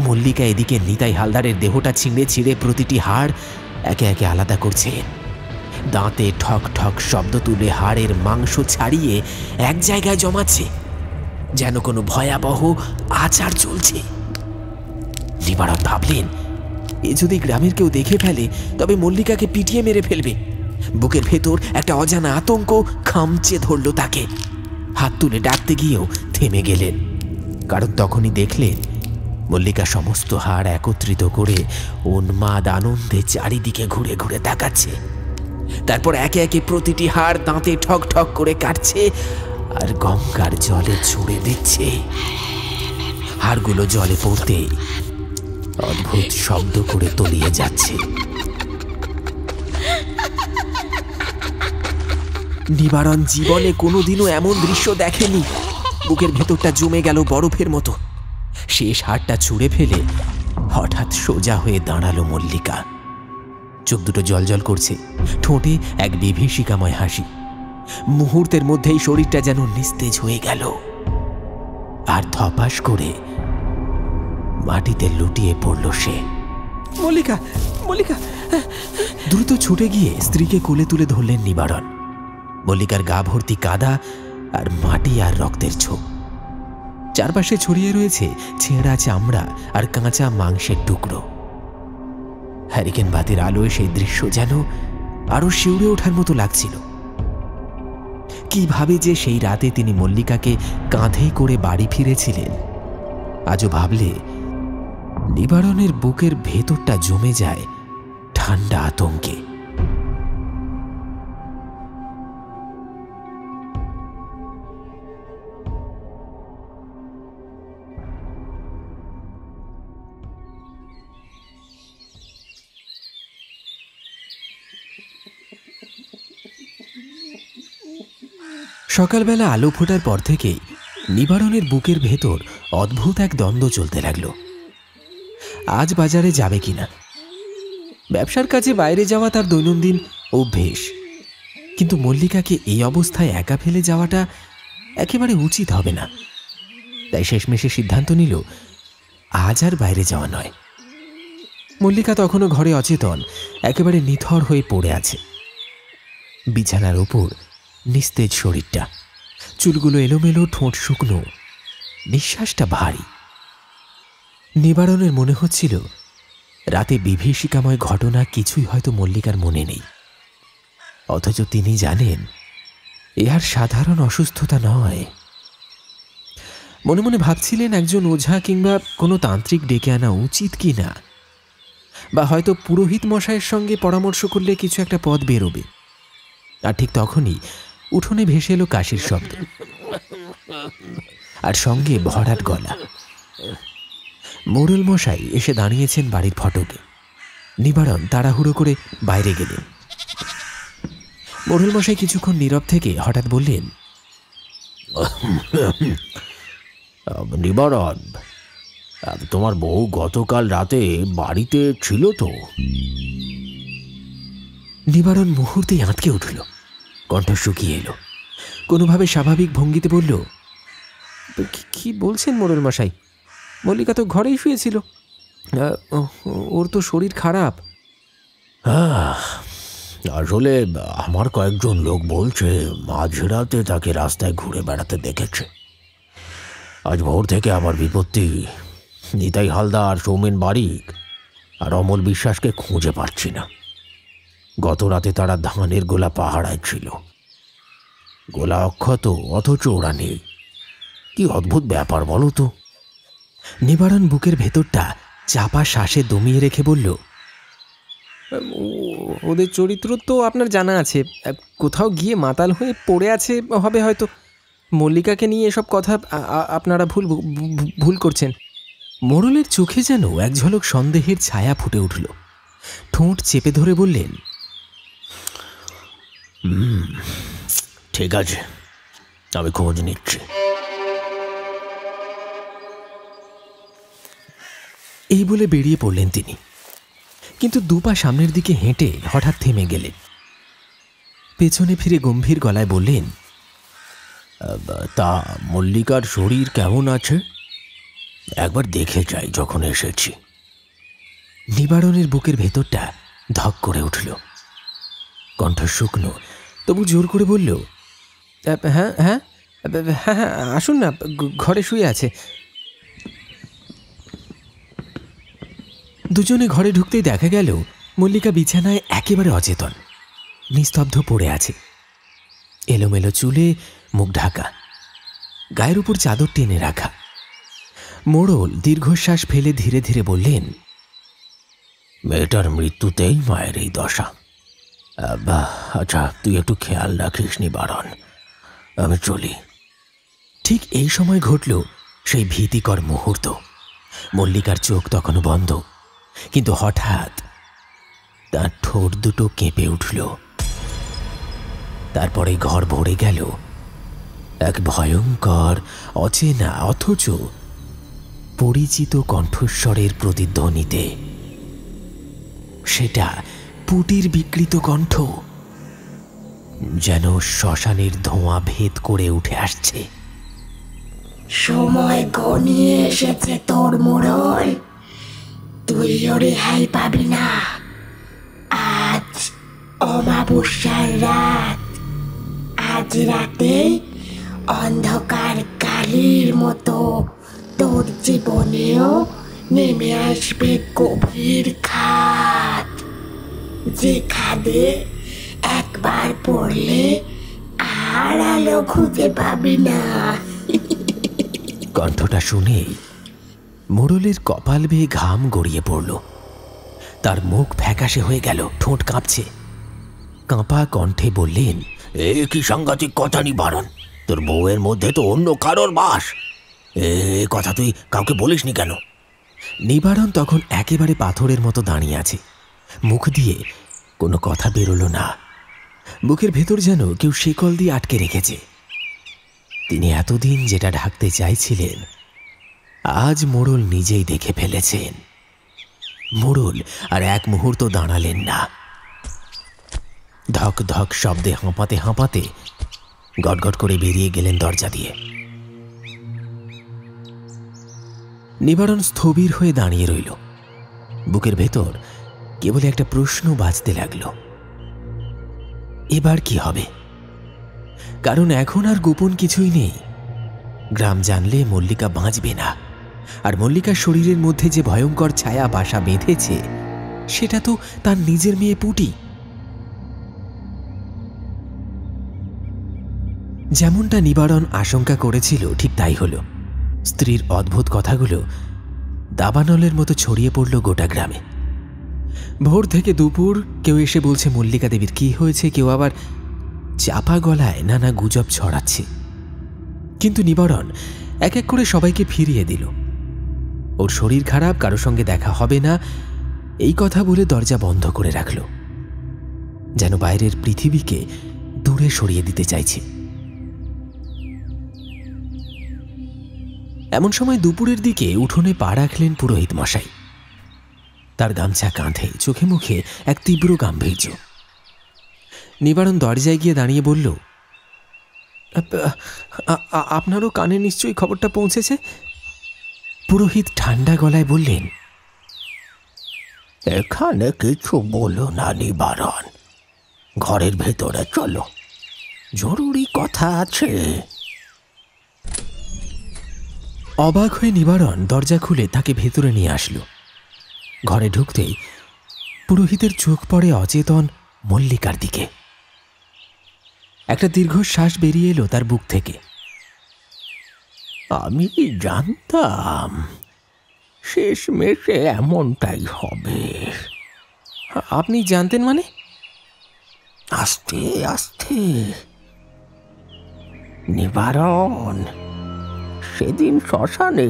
মল্লিকা এদিকে নিতাই হালদারের দেহটা ছিঁড়ে ছিঁড়ে প্রতিটি হাড় একে একে আলাদা করছে, দাঁতে ঠক ঠক শব্দ তুলে হাড়ের মাংস ছাড়িয়ে এক জায়গায় জমাচ্ছে, যেন কোনো ভয়াবহ আচার চলছে। নিবারণ ভাবলেন, এ যদি গ্রামের কেউ দেখে ফেলে তবে মল্লিকাকে পিটিয়ে মেরে ফেলবে। বুকের ভেতর একটা অজানা আতঙ্ক খামচে ধরল তাকে। হাত তুলে ডাকতে গিয়েও থেমে গেলেন, কারণ তখনই দেখলেন মল্লিকা সমস্ত হাড় একত্রিত করে উন্মাদ আনন্দে চারিদিকে ঘুরে ঘুরে তাকাচ্ছে। তারপর একে একে প্রতিটি হাড় দাঁতে ঠক ঠক করে কাটছে আর গঙ্গার জলে ছুঁড়ে দিচ্ছে। হাড়গুলো জলে পড়তে অদ্ভুত শব্দ করে তলিয়ে যাচ্ছে। নিবারণ জীবনে কোনোদিনও এমন দৃশ্য দেখেনি। বুকের ভেতরটা জমে গেল বরফের মতো। শেষ হাড়টা ছুঁড়ে ফেলে হঠাৎ সোজা হয়ে দাঁড়ালো মল্লিকা। চোখ দুটো জলজল করছে, ঠোঁটে এক বিভীষিকাময় হাসি। মুহূর্তের মধ্যেই শরীরটা যেন নিস্তেজ হয়ে গেল, আর ধপাস করে মাটিতে লুটিয়ে পড়ল সে। মল্লিকা, মল্লিকা! দ্রুত ছুটে গিয়ে স্ত্রীকে কোলে তুলে ধরলেন নিবারণ। মল্লিকার গা ভর্তি কাদা আর মাটি আর রক্তের ছোপ। চারপাশে ছড়িয়ে রয়েছে ছেঁড়া চামড়া আর কাঁচা মাংসের টুকরো। হ্যারিকেন বাতির আলোয় সেই দৃশ্য যেন আরো শিউরে ওঠার মতো লাগছিল। কিভাবে যে সেই রাতে তিনি মল্লিকাকে কাঁধে করে বাড়ি ফিরেছিলেন, আজও ভাবলে নিবারণের বুকের ভেতরটা জমে যায় ঠান্ডা আতঙ্কে। সকালবেলা আলো ফোটার পর থেকেই নিবারণের বুকের ভেতর অদ্ভুত এক দ্বন্দ্ব চলতে লাগলো। আজ বাজারে যাবে কিনা। ব্যবসার কাজে বাইরে যাওয়া তার দৈনন্দিন অভ্যেস, কিন্তু মল্লিকাকে এই অবস্থায় একা ফেলে যাওয়াটা একেবারে উচিত হবে না। তাই শেষমেশে সিদ্ধান্ত নিল আজ আর বাইরে যাওয়া নয়। মল্লিকা তখনও ঘরে অচেতন, একেবারে নিথর হয়ে পড়ে আছে। বিছানার উপর নিস্তেজ শরীরটা, চুলগুলো এলোমেলো, ঠোঁট শুকনো, নিঃশ্বাসটা ভারী। নিবারণের মনে হচ্ছিল রাতে বিভীষিকাময় ঘটনা কিছুই হয়তো মল্লিকার মনে নেই, অথচ তিনি জানেন এ আর সাধারণ অসুস্থতা নয়। মনে মনে ভাবছিলেন একজন ওঝা কিংবা কোনো তান্ত্রিক ডেকে আনা উচিত কি না, বা হয়তো পুরোহিত মশাইয়ের সঙ্গে পরামর্শ করলে কিছু একটা পথ বেরোবে। আর ঠিক তখনই উঠোনে ভেসে এলো কাশির শব্দ, আর সঙ্গে ভরাট গলা। মোড়ল মশাই এসে দাঁড়িয়েছেন বাড়ির ফটকে। নিবারণ তাড়াহুড়ো করে বাইরে গেলেন। মোড়ল মশাই কিছুক্ষণ নীরব থেকে হঠাৎ বললেন, নিবারণ, তোমার বউ গতকাল রাতে বাড়িতে ছিল তো? নিবারণ মুহূর্তেই আঁতকে উঠল, কণ্ঠ শুকিয়ে এলো। কোনোভাবে স্বাভাবিক ভঙ্গিতে বলল, কি বলছেন মোড়ল মশাই? মল্লিকা তো ঘরেই শুয়েছিল, ওর তো শরীর খারাপ। আসলে আমার কয়েকজন লোক বলছে মাঝরাতে তাকে রাস্তায় ঘুরে বেড়াতে দেখেছে। আজ ভোর থেকে আমার বিপত্তি। নিতাই হালদার, সৌমেন বারিক আর অমল বিশ্বাসকে খুঁজে পাচ্ছি না। গত রাতে তারা ধানের গোলা পাহারায় ছিল। গোলা অক্ষত, অথচ ওরা নেই। কি অদ্ভুত ব্যাপার বলো তো। নিবারণ বুকের ভেতরটা চাপা শ্বাসে দমিয়ে রেখে বলল, ওদের চরিত্র তো আপনার জানা আছে, কোথাও গিয়ে মাতাল হয়ে পড়ে আছে হবে হয়তো। মল্লিকাকে নিয়ে এসব কথা আপনারা ভুল করছেন। মোড়লের চোখে যেন এক ঝলক সন্দেহের ছায়া ফুটে উঠল। ঠোঁট চেপে ধরে বললেন, ঠিক আছে, আমি খোঁজ নিচ্ছি। এই বলে বেরিয়ে পড়লেন তিনি, কিন্তু দুপা সামনের দিকে হেঁটে হঠাৎ থেমে গেলেন। পেছনে ফিরে গম্ভীর গলায় বললেন, তা মল্লিকার শরীর কেমন আছে? একবার দেখে যাই যখন এসেছি। নিবারণের বুকের ভেতরটা ধক করে উঠল। কণ্ঠ শুকনো, তবু জোর করে বলল, হ্যাঁ হ্যাঁ হ্যাঁ হ্যাঁ, আসুন না, ঘরে শুয়ে আছে। দুজনে ঘরে ঢুকতেই দেখা গেল মল্লিকা বিছানায় একেবারে অচেতন, নিস্তব্ধ পড়ে আছে। এলোমেলো চুলে মুখ ঢাকা, গায়ের উপর চাদর টেনে রাখা। মোড়ল দীর্ঘশ্বাস ফেলে ধীরে ধীরে বললেন, মেয়েটার মৃত্যুতেই মায়ের এই দশা। আচ্ছা, তুই একটু খেয়াল রাখিস নিবারণ, আমি চলি। ঠিক এই সময় ঘটল সেই ভীতিকর মুহূর্ত। মল্লিকার চোখ তখনও বন্ধ, কিন্তু হঠাৎ তার ঠোঁট দুটো কেঁপে উঠল। তারপরে ঘর ভরে গেল এক ভয়ঙ্কর, অচেনা অথচ পরিচিত কণ্ঠস্বরের প্রতিধ্বনিতে। সেটা পুটির বিকৃত কণ্ঠ, যেন শ্মশানের ধোঁয়া ভেদ করে উঠে আসছে। সময় ঘনিয়ে এসেছে তোর মোড়ল, তুইও রেহাই পাবি না। আজ অমাবস্যার রাত, আজ রাতে অন্ধকার কালির মতো তোর জীবনেও নেমে আসবে গভীর খাদ, যে খাদে একবার পড়লে আর আলো খুঁজে পাবি না। কণ্ঠটা শুনেই মোড়লের কপাল বেয়ে ঘাম গড়িয়ে পড়ল। তার মুখ ফ্যাকাশে হয়ে গেল, ঠোঁট কাঁপছে। কাঁপা কণ্ঠে বললেন, এ কি সাংঘাতিক কথা নিবারণ, তোর বউয়ের মধ্যে তো অন্য কারোর বাস। এ কথা তুই কাউকে বলিসনি কেন? নিবারণ তখন একেবারে পাথরের মতো দাঁড়িয়ে আছে, মুখ দিয়ে কোনো কথা বেরোলো না। বুকের ভেতর যেন কেউ শিকল দিয়ে আটকে রেখেছে। তিনি এতদিন যেটা ঢাকতে চাইছিলেন, আজ মোড়ল নিজেই দেখে ফেলেছেন। মোড়ল আর এক মুহূর্ত দাঁড়ালেন না। ধক ধক শব্দে হাঁপাতে হাঁপাতে গটগট করে বেরিয়ে গেলেন দরজা দিয়ে। নিবারণ স্থবির হয়ে দাঁড়িয়ে রইল। বুকের ভেতর কেবল একটা প্রশ্ন বাজতে লাগল, এবার কি হবে? কারণ এখন আর গোপন কিছুই নেই। গ্রাম জানলে মল্লিকা বাঁচবে না, আর মল্লিকার শরীরের মধ্যে যে ভয়ঙ্কর ছায়া বাসা বেঁধেছে, সেটা তো তার নিজের মেয়ে পুটি। যেমনটা নিবারণ আশঙ্কা করেছিল ঠিক তাই হলো। স্ত্রীর অদ্ভুত কথাগুলো দাবানলের মতো ছড়িয়ে পড়ল গোটা গ্রামে। ভোর থেকে দুপুর কেউ এসে বলছে মল্লিকা দেবীর কি হয়েছে, কেউ আবার চাপা গলায় নানা গুজব ছড়াচ্ছে। কিন্তু নিবারণ এক এক করে সবাইকে ফিরিয়ে দিল। ওর শরীর খারাপ, কারো সঙ্গে দেখা হবে না, এই কথা বলে দরজা বন্ধ করে রাখল, যেন বাইরের পৃথিবীকে দূরে সরিয়ে দিতে চাইছে। এমন সময় দুপুরের দিকে উঠোনে পা রাখলেন পুরোহিত মশাই। তার গামছা কাঁধে, চোখে মুখে এক তীব্র গাম্ভীর্য। নিবারণ দরজায় গিয়ে দাঁড়িয়ে বলল, আপনারও কানে নিশ্চয়ই খবরটা পৌঁছেছে? পুরোহিত ঠান্ডা গলায় বললেন, এখানে কিছু বলো না নিবারণ, ঘরের ভেতরে চলো, জরুরি কথা আছে। অবাক হয়ে নিবারণ দরজা খুলে তাকে ভেতরে নিয়ে আসলো। ঘরে ঢুকতেই পুরোহিতের চোখ পড়ে অচেতন মল্লিকার দিকে। একটা দীর্ঘশ্বাস বেরিয়ে এলো তার বুক থেকে। আমি জানতাম শেষমেশে এমনটাই হবে। আপনি জানতেন মানে? আস্তে আস্তে নিবারণ, সেদিন শ্মশানে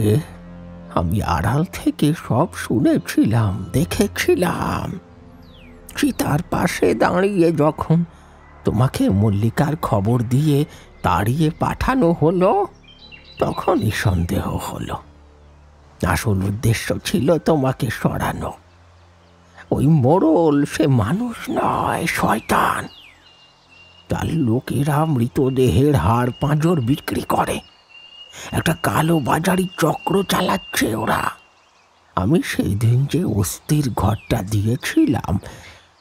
আমি আড়াল থেকে সব শুনেছিলাম, দেখেছিলাম। চিতার পাশে দাঁড়িয়ে যখন তোমাকে মল্লিকার খবর দিয়ে তাড়িয়ে পাঠানো হলো, তখনই সন্দেহ হলো। আসল উদ্দেশ্য ছিল তোমাকে সরানো। ওই মোড়ল সে মানুষ নয়, শয়তান। তার লোকেরা মৃতদেহের হাড় পাঁজর বিক্রি করে। একটা কালো বাজারি চক্র চালাচ্ছে ওরা। আমি সেই দিন যে অস্থির ঘরটা দিয়েছিলাম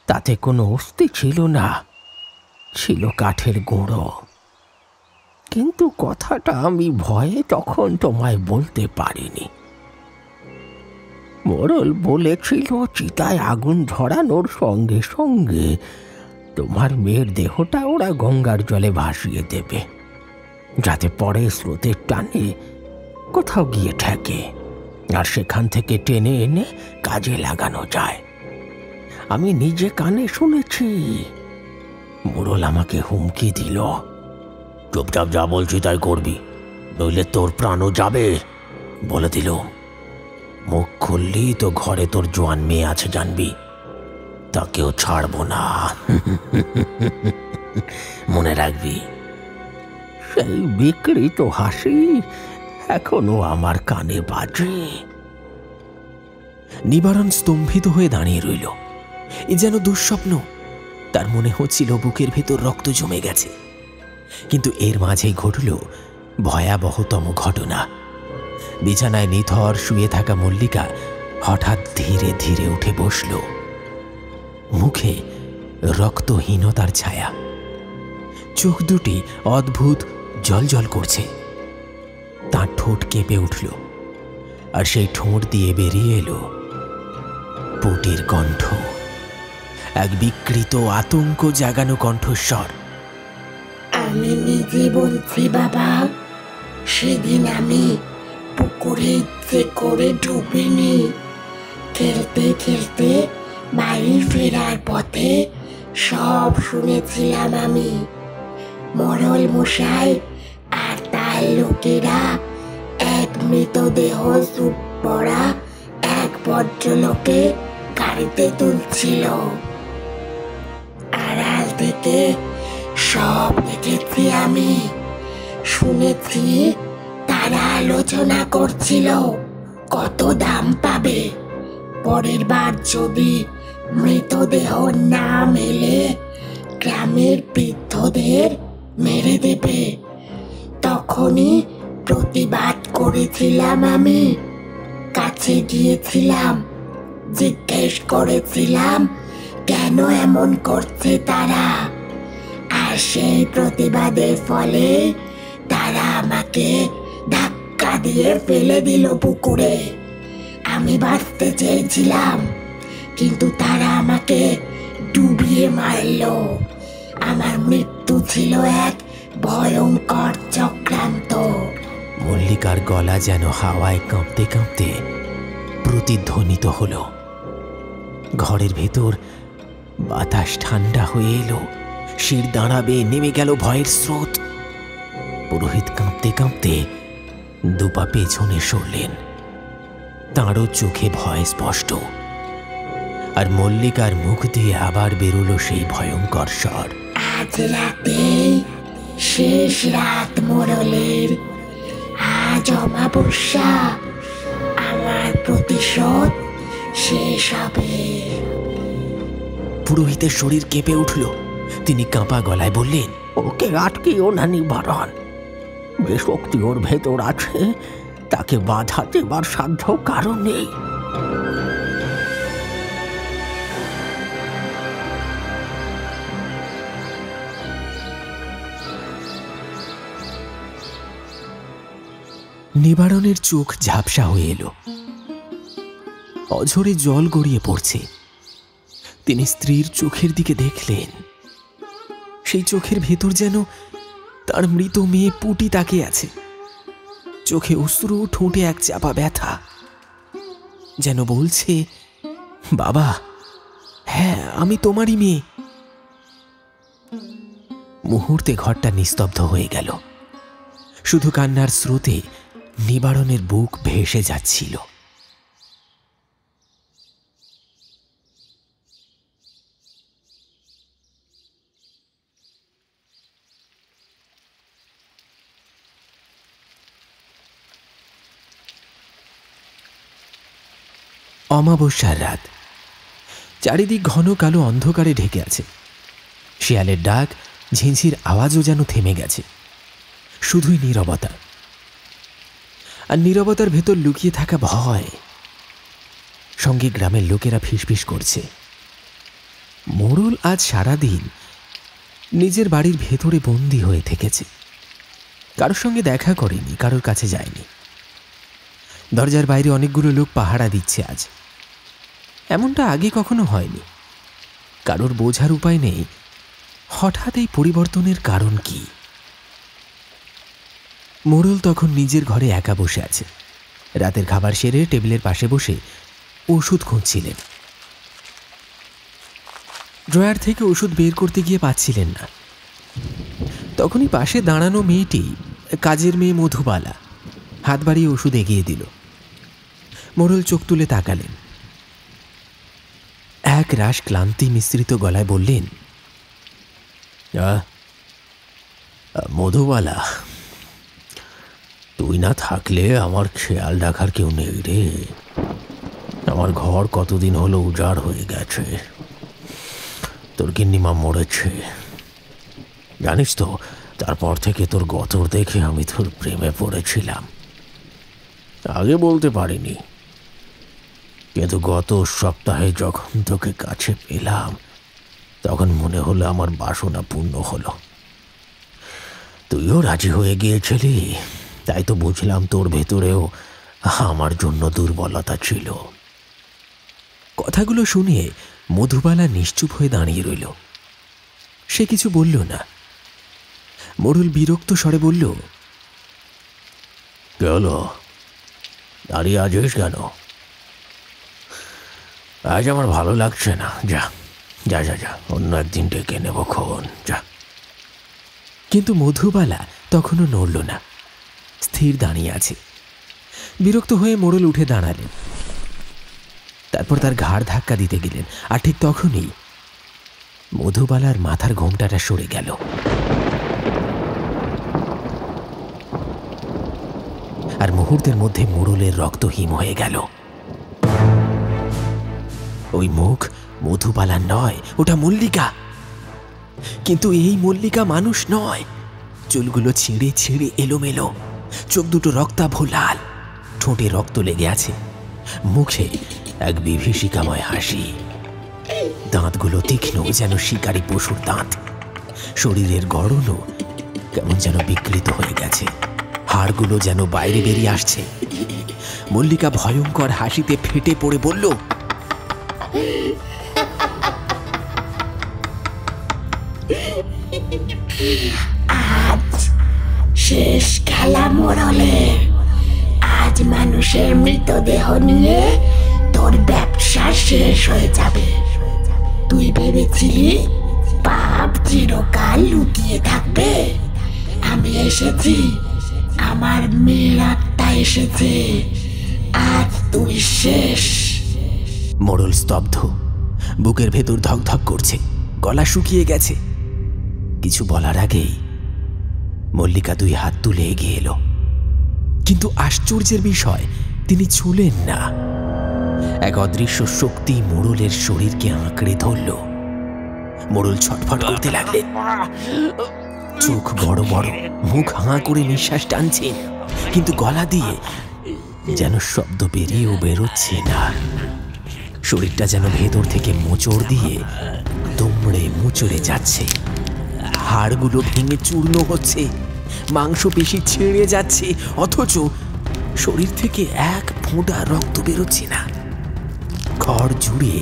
তাতে কোনো অস্থি ছিল না, ছিল কাঠের গুঁড়ো। কিন্তু কথাটা আমি ভয়ে তখন তোমায় বলতে পারিনি। মোড়ল বলেছিল চিতায় আগুন ধরানোর সঙ্গে সঙ্গে তোমার মেয়ের দেহটা ওরা গঙ্গার জলে ভাসিয়ে দেবে, যাতে পরে স্রোতের টানে কোথাও গিয়ে ঠেকে, আর সেখান থেকে টেনে এনে কাজে লাগানো যায়। আমি নিজে কানে শুনেছি। মোড়ল আমাকে হুমকি দিল, চুপচাপ যা বলছি তাই করবি, নইলে তোর প্রাণও যাবে। বলে দিল, মুখ খুললি তো ঘরে তোর জোয়ান মেয়ে আছে জানবি, তাকেও ছাড়বো না। মনে রাখবি। সেই বিকৃত হাসি এখনো আমার কানে বাজে। নিবারণ স্তম্ভিত হয়ে দাঁড়িয়ে রইল। এ যেন দুঃস্বপ্ন। তার মনে হচ্ছিল বুকের ভেতর রক্ত জমে গেছে। কিন্তু এর মাঝেই ঘটল ভয়াবহতম ঘটনা। বিছানায় নিথর শুয়ে থাকা মল্লিকা হঠাৎ ধীরে ধীরে উঠে বসল। মুখে রক্তহীনতার ছায়া, চোখ দুটি অদ্ভুত জলজল করছে। তার ঠোঁট কেঁপে উঠল, আর সেই ঠোঁট দিয়ে বেরিয়ে এলো পুটির কণ্ঠ, এক বিকৃত আতঙ্ক জাগানো কণ্ঠস্বর। আমি নিজে বলছি বাবা, সেদিন আমি পুকুরে ইচ্ছে করে ডুবিনি। খেলতে খেলতে বাড়ি ফেরার পথে সব শুনেছিলাম আমি। মোড়ল মশাই আর তার লোকেরা এক মৃতদেহ স্যুট পরা এক ভদ্রলোকে গাড়িতে তুলছিল। আড়াল থেকে সব দেখেছি আমি। শুনেছি তারা আলোচনা করছিল কত দাম পাবে। পরের বার যদি মৃতদেহ না মেলে গ্রামের বৃদ্ধদের মেরে দেবে। তখনই প্রতিবাদ করেছিলাম আমি। কাছে গিয়েছিলাম, জিজ্ঞেস করেছিলাম কেন এমন করছে তারা। আর সেই প্রতিবাদের ফলে তারা আমাকে ধাক্কা দিয়ে ফেলে দিল পুকুরে। আমি বাঁচতে চেয়েছিলাম, কিন্তু তারা আমাকে ডুবিয়ে মারল। আমার মৃত্যু ছিল এক ভয়ঙ্কর চক্রান্ত। মল্লিকার গলা যেন হাওয়ায় কাঁপতে কাঁপতে প্রতিধ্বনিত হল। ঘরের ভেতর বাতাস ঠান্ডা হয়ে এলো। শির দাঁড়াবে নেমে গেল ভয়ের স্রোত। পুরোহিত কাঁপতে কাঁপতে দুপা পেছনে সরলেন। তাঁরও চোখে ভয় স্পষ্ট, আর মল্লিকার মুখ দিয়ে আবার বেরোলো সেই ভয়ঙ্কর স্বর। আজ রাতে শেষ রাত মোড়লের। আজ অমাবস্যা। আমার প্রতিশোধ শেষ হবে। পুরোহিতের শরীর কেঁপে উঠল। তিনি কাঁপা গলায় বললেন, ওকে আটকিও না নিবারণ। যে শক্তি ওর ভেতর আছে তাকে বাধা দেবার সাধ্য কারণ নেই। নিবারণের চোখ ঝাপসা হয়ে এলো। অঝরে জল গড়িয়ে পড়ছে। তিনি স্ত্রীর চোখের দিকে দেখলেন। সেই চোখের ভেতর যেন তার মৃত মেয়ে পুটি তাকিয়ে আছে। চোখে অশ্রু, ঠোঁটে এক চাপা ব্যথা, যেন বলছে, বাবা, হ্যাঁ আমি তোমারই মেয়ে। মুহূর্তে ঘরটা নিস্তব্ধ হয়ে গেল। শুধু কান্নার স্রোতে নিবারণের বুক ভেসে যাচ্ছিল। অমাবস্যার রাত, চারিদিক ঘন কালো অন্ধকারে ঢেকে আছে। শিয়ালের ডাক, ঝিঁঝির আওয়াজও যেন থেমে গেছে। শুধুই নীরবতা, আর নীরবতার ভেতর লুকিয়ে থাকা ভয়। সঙ্গে গ্রামের লোকেরা ফিসফিস করছে। মোড়ল আজ সারাদিন নিজের বাড়ির ভেতরে বন্দী হয়ে থেকেছে। কারোর সঙ্গে দেখা করেনি, কারোর কাছে যায়নি। দরজার বাইরে অনেকগুলো লোক পাহারা দিচ্ছে আজ। এমনটা আগে কখনো হয়নি। কারোর বোঝার উপায় নেই হঠাৎ এই পরিবর্তনের কারণ কি। মোড়ল তখন নিজের ঘরে একা বসে আছে। রাতের খাবার সেরে টেবিলের পাশে বসে ওষুধ খুঁজছিলেন। ড্রয়ার থেকে ওষুধ বের করতে গিয়ে পাচ্ছিলেন না। তখনই পাশে দাঁড়ানো মেয়েটি, কাজের মেয়ে মধুবালা, হাত বাড়িয়ে ওষুধ এগিয়ে দিল। মোড়ল চোখ তুলে তাকালেন। এক রাশ ক্লান্তি মিশ্রিত গলায় বললেন, মধুবালা, তুই না থাকলে আমার খেয়াল রাখার কেউ নেই রে। আমার ঘর কতদিন হলো উজাড় হয়ে গেছে। তোর গিন্নিমা মরেছে, জানিস তো। তারপর থেকে তোর গতর দেখে আমি তোর প্রেমে পড়েছিলাম। আগে বলতে পারিনি, কিন্তু গত সপ্তাহে যখন তোকে কাছে পেলাম তখন মনে হলো আমার বাসনা পূর্ণ হলো। তুইও রাজি হয়ে গিয়েছিলি, তাই তো বুঝলাম তোর ভেতরেও আমার জন্য দুর্বলতা ছিল। কথাগুলো শুনে মধুবালা নিশ্চুপ হয়ে দাঁড়িয়ে রইল। সে কিছু বলল না। মোড়ল বিরক্ত স্বরে বলল, কে হলো? দাঁড়িয়ে আছিস কেন? আজ আমার ভালো লাগছে না। যা যা যা যা, অন্য একদিন ডেকে নেব খন, যা। কিন্তু মধুবালা তখনও নড়ল না, স্থির দাঁড়িয়ে আছে। বিরক্ত হয়ে মোড়ল উঠে দাঁড়ালেন। তারপর তার ঘাড় ধাক্কা দিতে গেলেন, আর ঠিক তখনই মধুবালার মাথার ঘোমটাটা সরে গেল। আর মুহূর্তের মধ্যে মোড়লের রক্ত হিম হয়ে গেল। ওই মুখ মধুবালার নয়, ওটা মল্লিকা। কিন্তু এই মল্লিকা মানুষ নয়। চুলগুলো ছিঁড়ে ছিঁড়ে এলোমেলো, চোখ দুটো রক্তাভ লাল, ঠোঁটে রক্ত লেগে আছে, মুখে এক বিভীষিকাময় হাসি। দাঁতগুলো তীক্ষ্ণ যেন শিকারী পশুর দাঁত। শরীরের গড়নও কেমন যেন বিকৃত হয়ে গেছে, হাড়গুলো যেন বাইরে বেরিয়ে আসছে। মল্লিকা ভয়ঙ্কর হাসিতে ফেটে পড়ে বলল, আজ শেষ খেলা মোড়লের। আজ মানুষের মৃতদেহ নিয়ে তোর ব্যবসা শেষ হয়ে যাবে। তুই ভেবেছিলি পাপ চিরকাল লুকিয়ে থাকবে। আমি এসেছি, আমার মেয়ের আত্মা এসেছে। আজ তুই শেষ। মোড়ল স্তব্ধ, বুকের ভেতর ধকধক করছে, গলা শুকিয়ে গেছে। কিছু বলার আগেই মল্লিকা দুই হাত তুলে এগিয়ে এলো। কিন্তু আশ্চর্যের বিষয়, তিনি ছুলেন না। এক অদৃশ্য শক্তি মোড়লের শরীরকে আঁকড়ে ধরল। মোড়ল ছটফট করতে লাগলেন, চোখ বড় বড়, মুখ হাঁ করে নিঃশ্বাস টানছেন, কিন্তু গলা দিয়ে যেন শব্দ বেরিয়েও বেরোচ্ছে না। শরীরটা যেন ভেতর থেকে মোচড় দিয়ে দুমড়ে মুচড়ে যাচ্ছে। হাড়গুলো ভেঙে চূর্ণ হচ্ছে, মাংসপেশি ছিঁড়ে যাচ্ছে, অথচ শরীর থেকে এক ফোঁটা রক্ত বেরোচ্ছে না। ঘর জুড়ে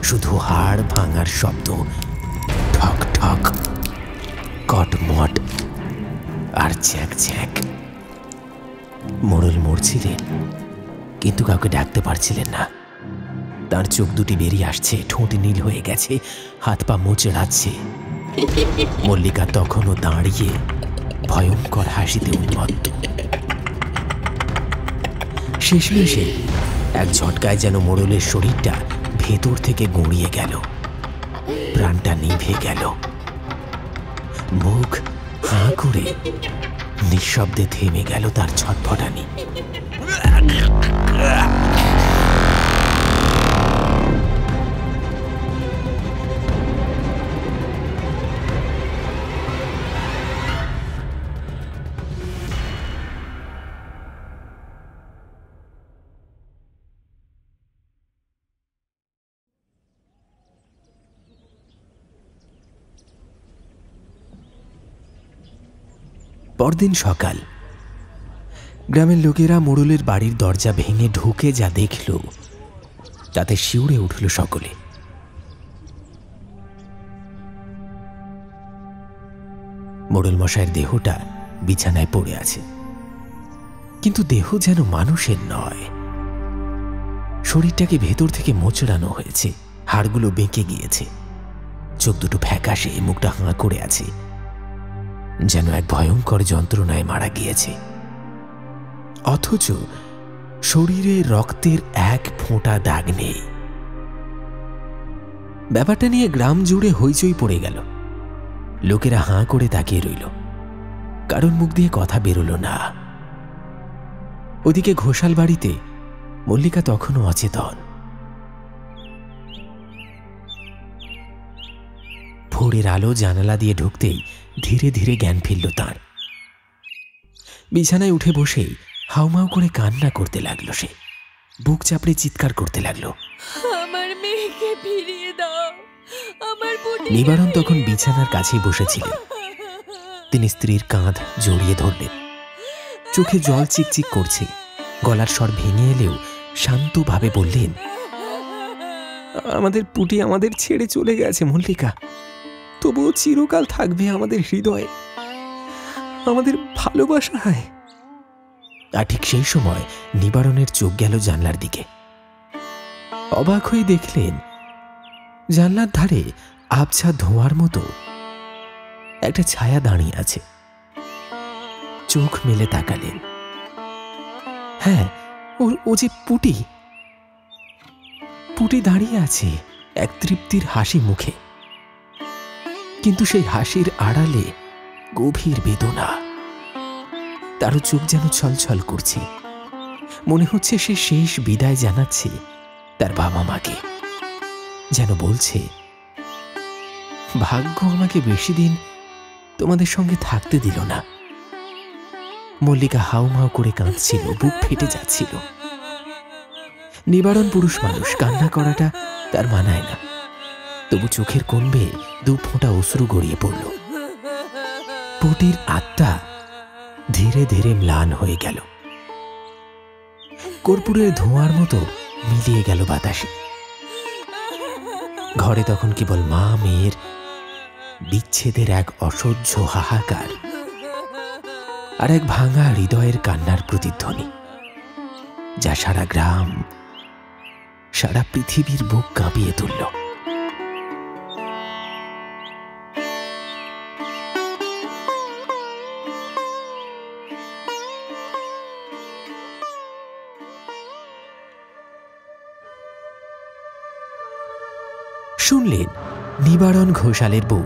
শুধু হাড় ভাঙার শব্দ, ঠক ঠক, কটমট আর চ্যাক চ্যাক। মোড়ল মরছিলেন, কিন্তু কাউকে ডাকতে পারছিলেন না। তার চোখ দুটি বেরিয়ে আসছে, ঠোঁট নীল হয়ে গেছে, হাত পা মোচড়াচ্ছে। মল্লিকা তখনও দাঁড়িয়ে ভয়ঙ্কর হাসিতে উন্মত্ত। শেষমেশে এক ঝটকায় যেন মোড়লের শরীরটা ভেতর থেকে গড়িয়ে গেল, প্রাণটা নিভে গেল। মুখ হাঁ করে নিঃশব্দে থেমে গেল, তার ছটফটানি। আজ শেষ খেলা মোড়লের। আজ মানুষের মৃতদেহ নিয়ে তোর ব্যবসা শেষ হয়ে যাবে। তুই ভেবেছিলি পাপ চিরকাল লুকিয়ে থাকবে। আমি এসেছি, আমার মেয়ের আত্মা এসেছে। আজ তুই শেষ। মোড়ল পরদিন সকাল। গ্রামের লোকেরা মোড়লের বাড়ির দরজা ভেঙে ঢুকে যা দেখল তাতে শিউরে উঠল সকলে। মোড়ল মশাইয়ের দেহটা বিছানায় পড়ে আছে, কিন্তু দেহ যেন মানুষের নয়। শরীরটাকে ভেতর থেকে মোচড়ানো হয়েছে, হাড়গুলো বেঁকে গিয়েছে, চোখ দুটো ফ্যাকাশে, মুখটা হাঁ করে আছে, যেন এক ভয়ঙ্কর যন্ত্রণায় মারা গিয়েছে। অথচ শরীরে রক্তের এক ফোঁটা দাগ নেই। ব্যাপারটা নিয়ে গ্রাম জুড়ে হইচই পড়ে গেল। লোকেরা হাঁ করে তাকিয়ে রইল, কারণ মুখ দিয়ে কথা বেরোল না। ওদিকে ঘোষাল বাড়িতে মল্লিকা তখনও অচেতন। ভোরের আলো জানালা দিয়ে ঢুকতেই ধীরে ধীরে জ্ঞান ফিরল তাঁর। বিছানায় উঠে বসেই হাউমাউ করে কান্না করতে লাগলো সে, বুক চাপড়ে চিৎকার করতে লাগলো, আমার মেয়েকে ফিরিয়ে দাও, আমার বুটি। নিবারণ তখন বিছানার কাছেই বসেছিলেন। তিনি স্ত্রীর কাঁধ জড়িয়ে ধরলেন। চোখে জল চিকচিক করছে, গলার স্বর ভেঙে এলেও শান্তভাবে বললেন, আমাদের পুটি আমাদের ছেড়ে চলে গেছে মল্লিকা, তবুও চিরকাল থাকবে আমাদের হৃদয়ে, আমাদের ভালোবাসায়। আর ঠিক সেই সময় নিবারণের চোখ গেল জানলার দিকে। অবাক হয়ে দেখলেন জানলার ধারে আবছা ধোঁয়ার মতো একটা ছায়া দাঁড়িয়ে আছে। চোখ মেলে তাকালেন। হ্যাঁ, ও যে পুটি। পুটি দাঁড়িয়ে আছে এক তৃপ্তির হাসি মুখে, কিন্তু সেই হাসির আড়ালে গভীর বেদনা। তারও চোখ যেন ছলছল করছে, মনে হচ্ছে সে শেষ বিদায় জানাচ্ছে তার বাবা মাকে, যেন বলছে, ভাগ্য আমাকে বেশি দিন তোমাদের সঙ্গে থাকতে দিল না। মল্লিকা হাউমাউ করে কাঁদছিল, বুক ফেটে যাচ্ছিল। নিবারণ পুরুষ মানুষ, কান্না করাটা তার মানায় না, তবু চোখের কোণ বেয়ে দু ফোঁটা অশ্রু গড়িয়ে পড়ল। পুটির আত্মা ধীরে ধীরে ম্লান হয়ে গেল, কর্পূরের ধোঁয়ার মতো মিলিয়ে গেল বাতাসে। ঘরে তখন কেবল মা মেয়ের বিচ্ছেদের এক অসহ্য হাহাকার আর এক ভাঙা হৃদয়ের কান্নার প্রতিধ্বনি, যা সারা গ্রাম, সারা পৃথিবীর বুক কাঁপিয়ে তুলল। শুনলেন নিবারণ ঘোষালের বউ।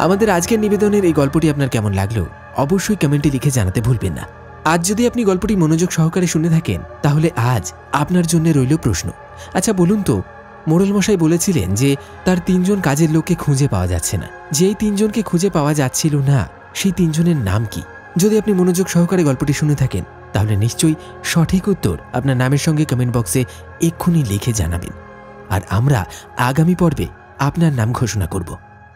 আমাদের আজকের নিবেদনের এই গল্পটি আপনার কেমন লাগলো অবশ্যই কমেন্টে লিখে জানাতে ভুলবেন না। আজ যদি আপনি গল্পটি মনোযোগ সহকারে শুনে থাকেন, তাহলে আজ আপনার জন্য রইল প্রশ্ন। আচ্ছা বলুন তো, মোড়ল মশাই বলেছিলেন যে তার 3 জন কাজের লোককে খুঁজে পাওয়া যাচ্ছে না। যেই 3 জনকে খুঁজে পাওয়া যাচ্ছিল না, সেই 3 জনের নাম কি? যদি আপনি মনোযোগ সহকারে গল্পটি শুনে থাকেন, তাহলে নিশ্চয়ই সঠিক উত্তর আপনার নামের সঙ্গে কমেন্ট বক্সে এক্ষুনি লিখে জানাবেন, আর আমরা আগামী পর্বে আপনার নাম ঘোষণা করব।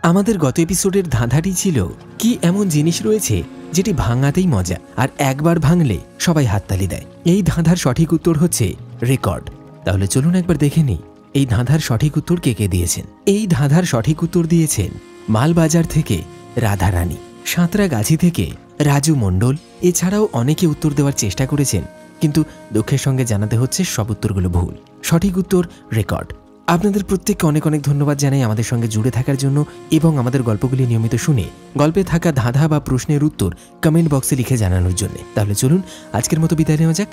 আমাদের গত এপিসোডের ধাঁধাটি ছিল, কি এমন জিনিস রয়েছে যেটি ভাঙাতেই মজা, আর একবার ভাঙলে সবাই হাততালি দেয়? এই ধাঁধার সঠিক উত্তর হচ্ছে রেকর্ড। তাহলে চলুন একবার দেখে নিই এই ধাঁধার সঠিক উত্তর কে কে দিয়েছেন। এই ধাঁধার সঠিক উত্তর দিয়েছেন মালবাজার থেকে রাধারানী, সাঁতরাগাছি থেকে রাজু মণ্ডল। এছাড়াও অনেকে উত্তর দেওয়ার চেষ্টা করেছেন, কিন্তু দুঃখের সঙ্গে জানাতে হচ্ছে সব উত্তরগুলো ভুল। সঠিক উত্তর রেকর্ড। আপনাদের প্রত্যেককে অনেক অনেক ধন্যবাদ জানাই আমাদের সঙ্গে জুড়ে থাকার জন্য এবং আমাদের গল্পগুলি নিয়মিত শুনে গল্পে থাকা ধাঁধা বা প্রশ্নের উত্তর কমেন্ট বক্সে লিখে জানানোর জন্য। তাহলে চলুন আজকের মতো বিদায় নেওয়া যাক।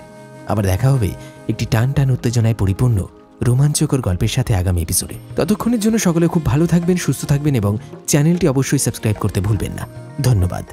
আবার দেখা হবে একটি টান টান উত্তেজনায় পরিপূর্ণ রোমাঞ্চকর গল্পের সাথে আগামী এপিসোডে। ততক্ষণের জন্য সকলে খুব ভালো থাকবেন, সুস্থ থাকবেন এবং চ্যানেলটি অবশ্যই সাবস্ক্রাইব করতে ভুলবেন না। ধন্যবাদ।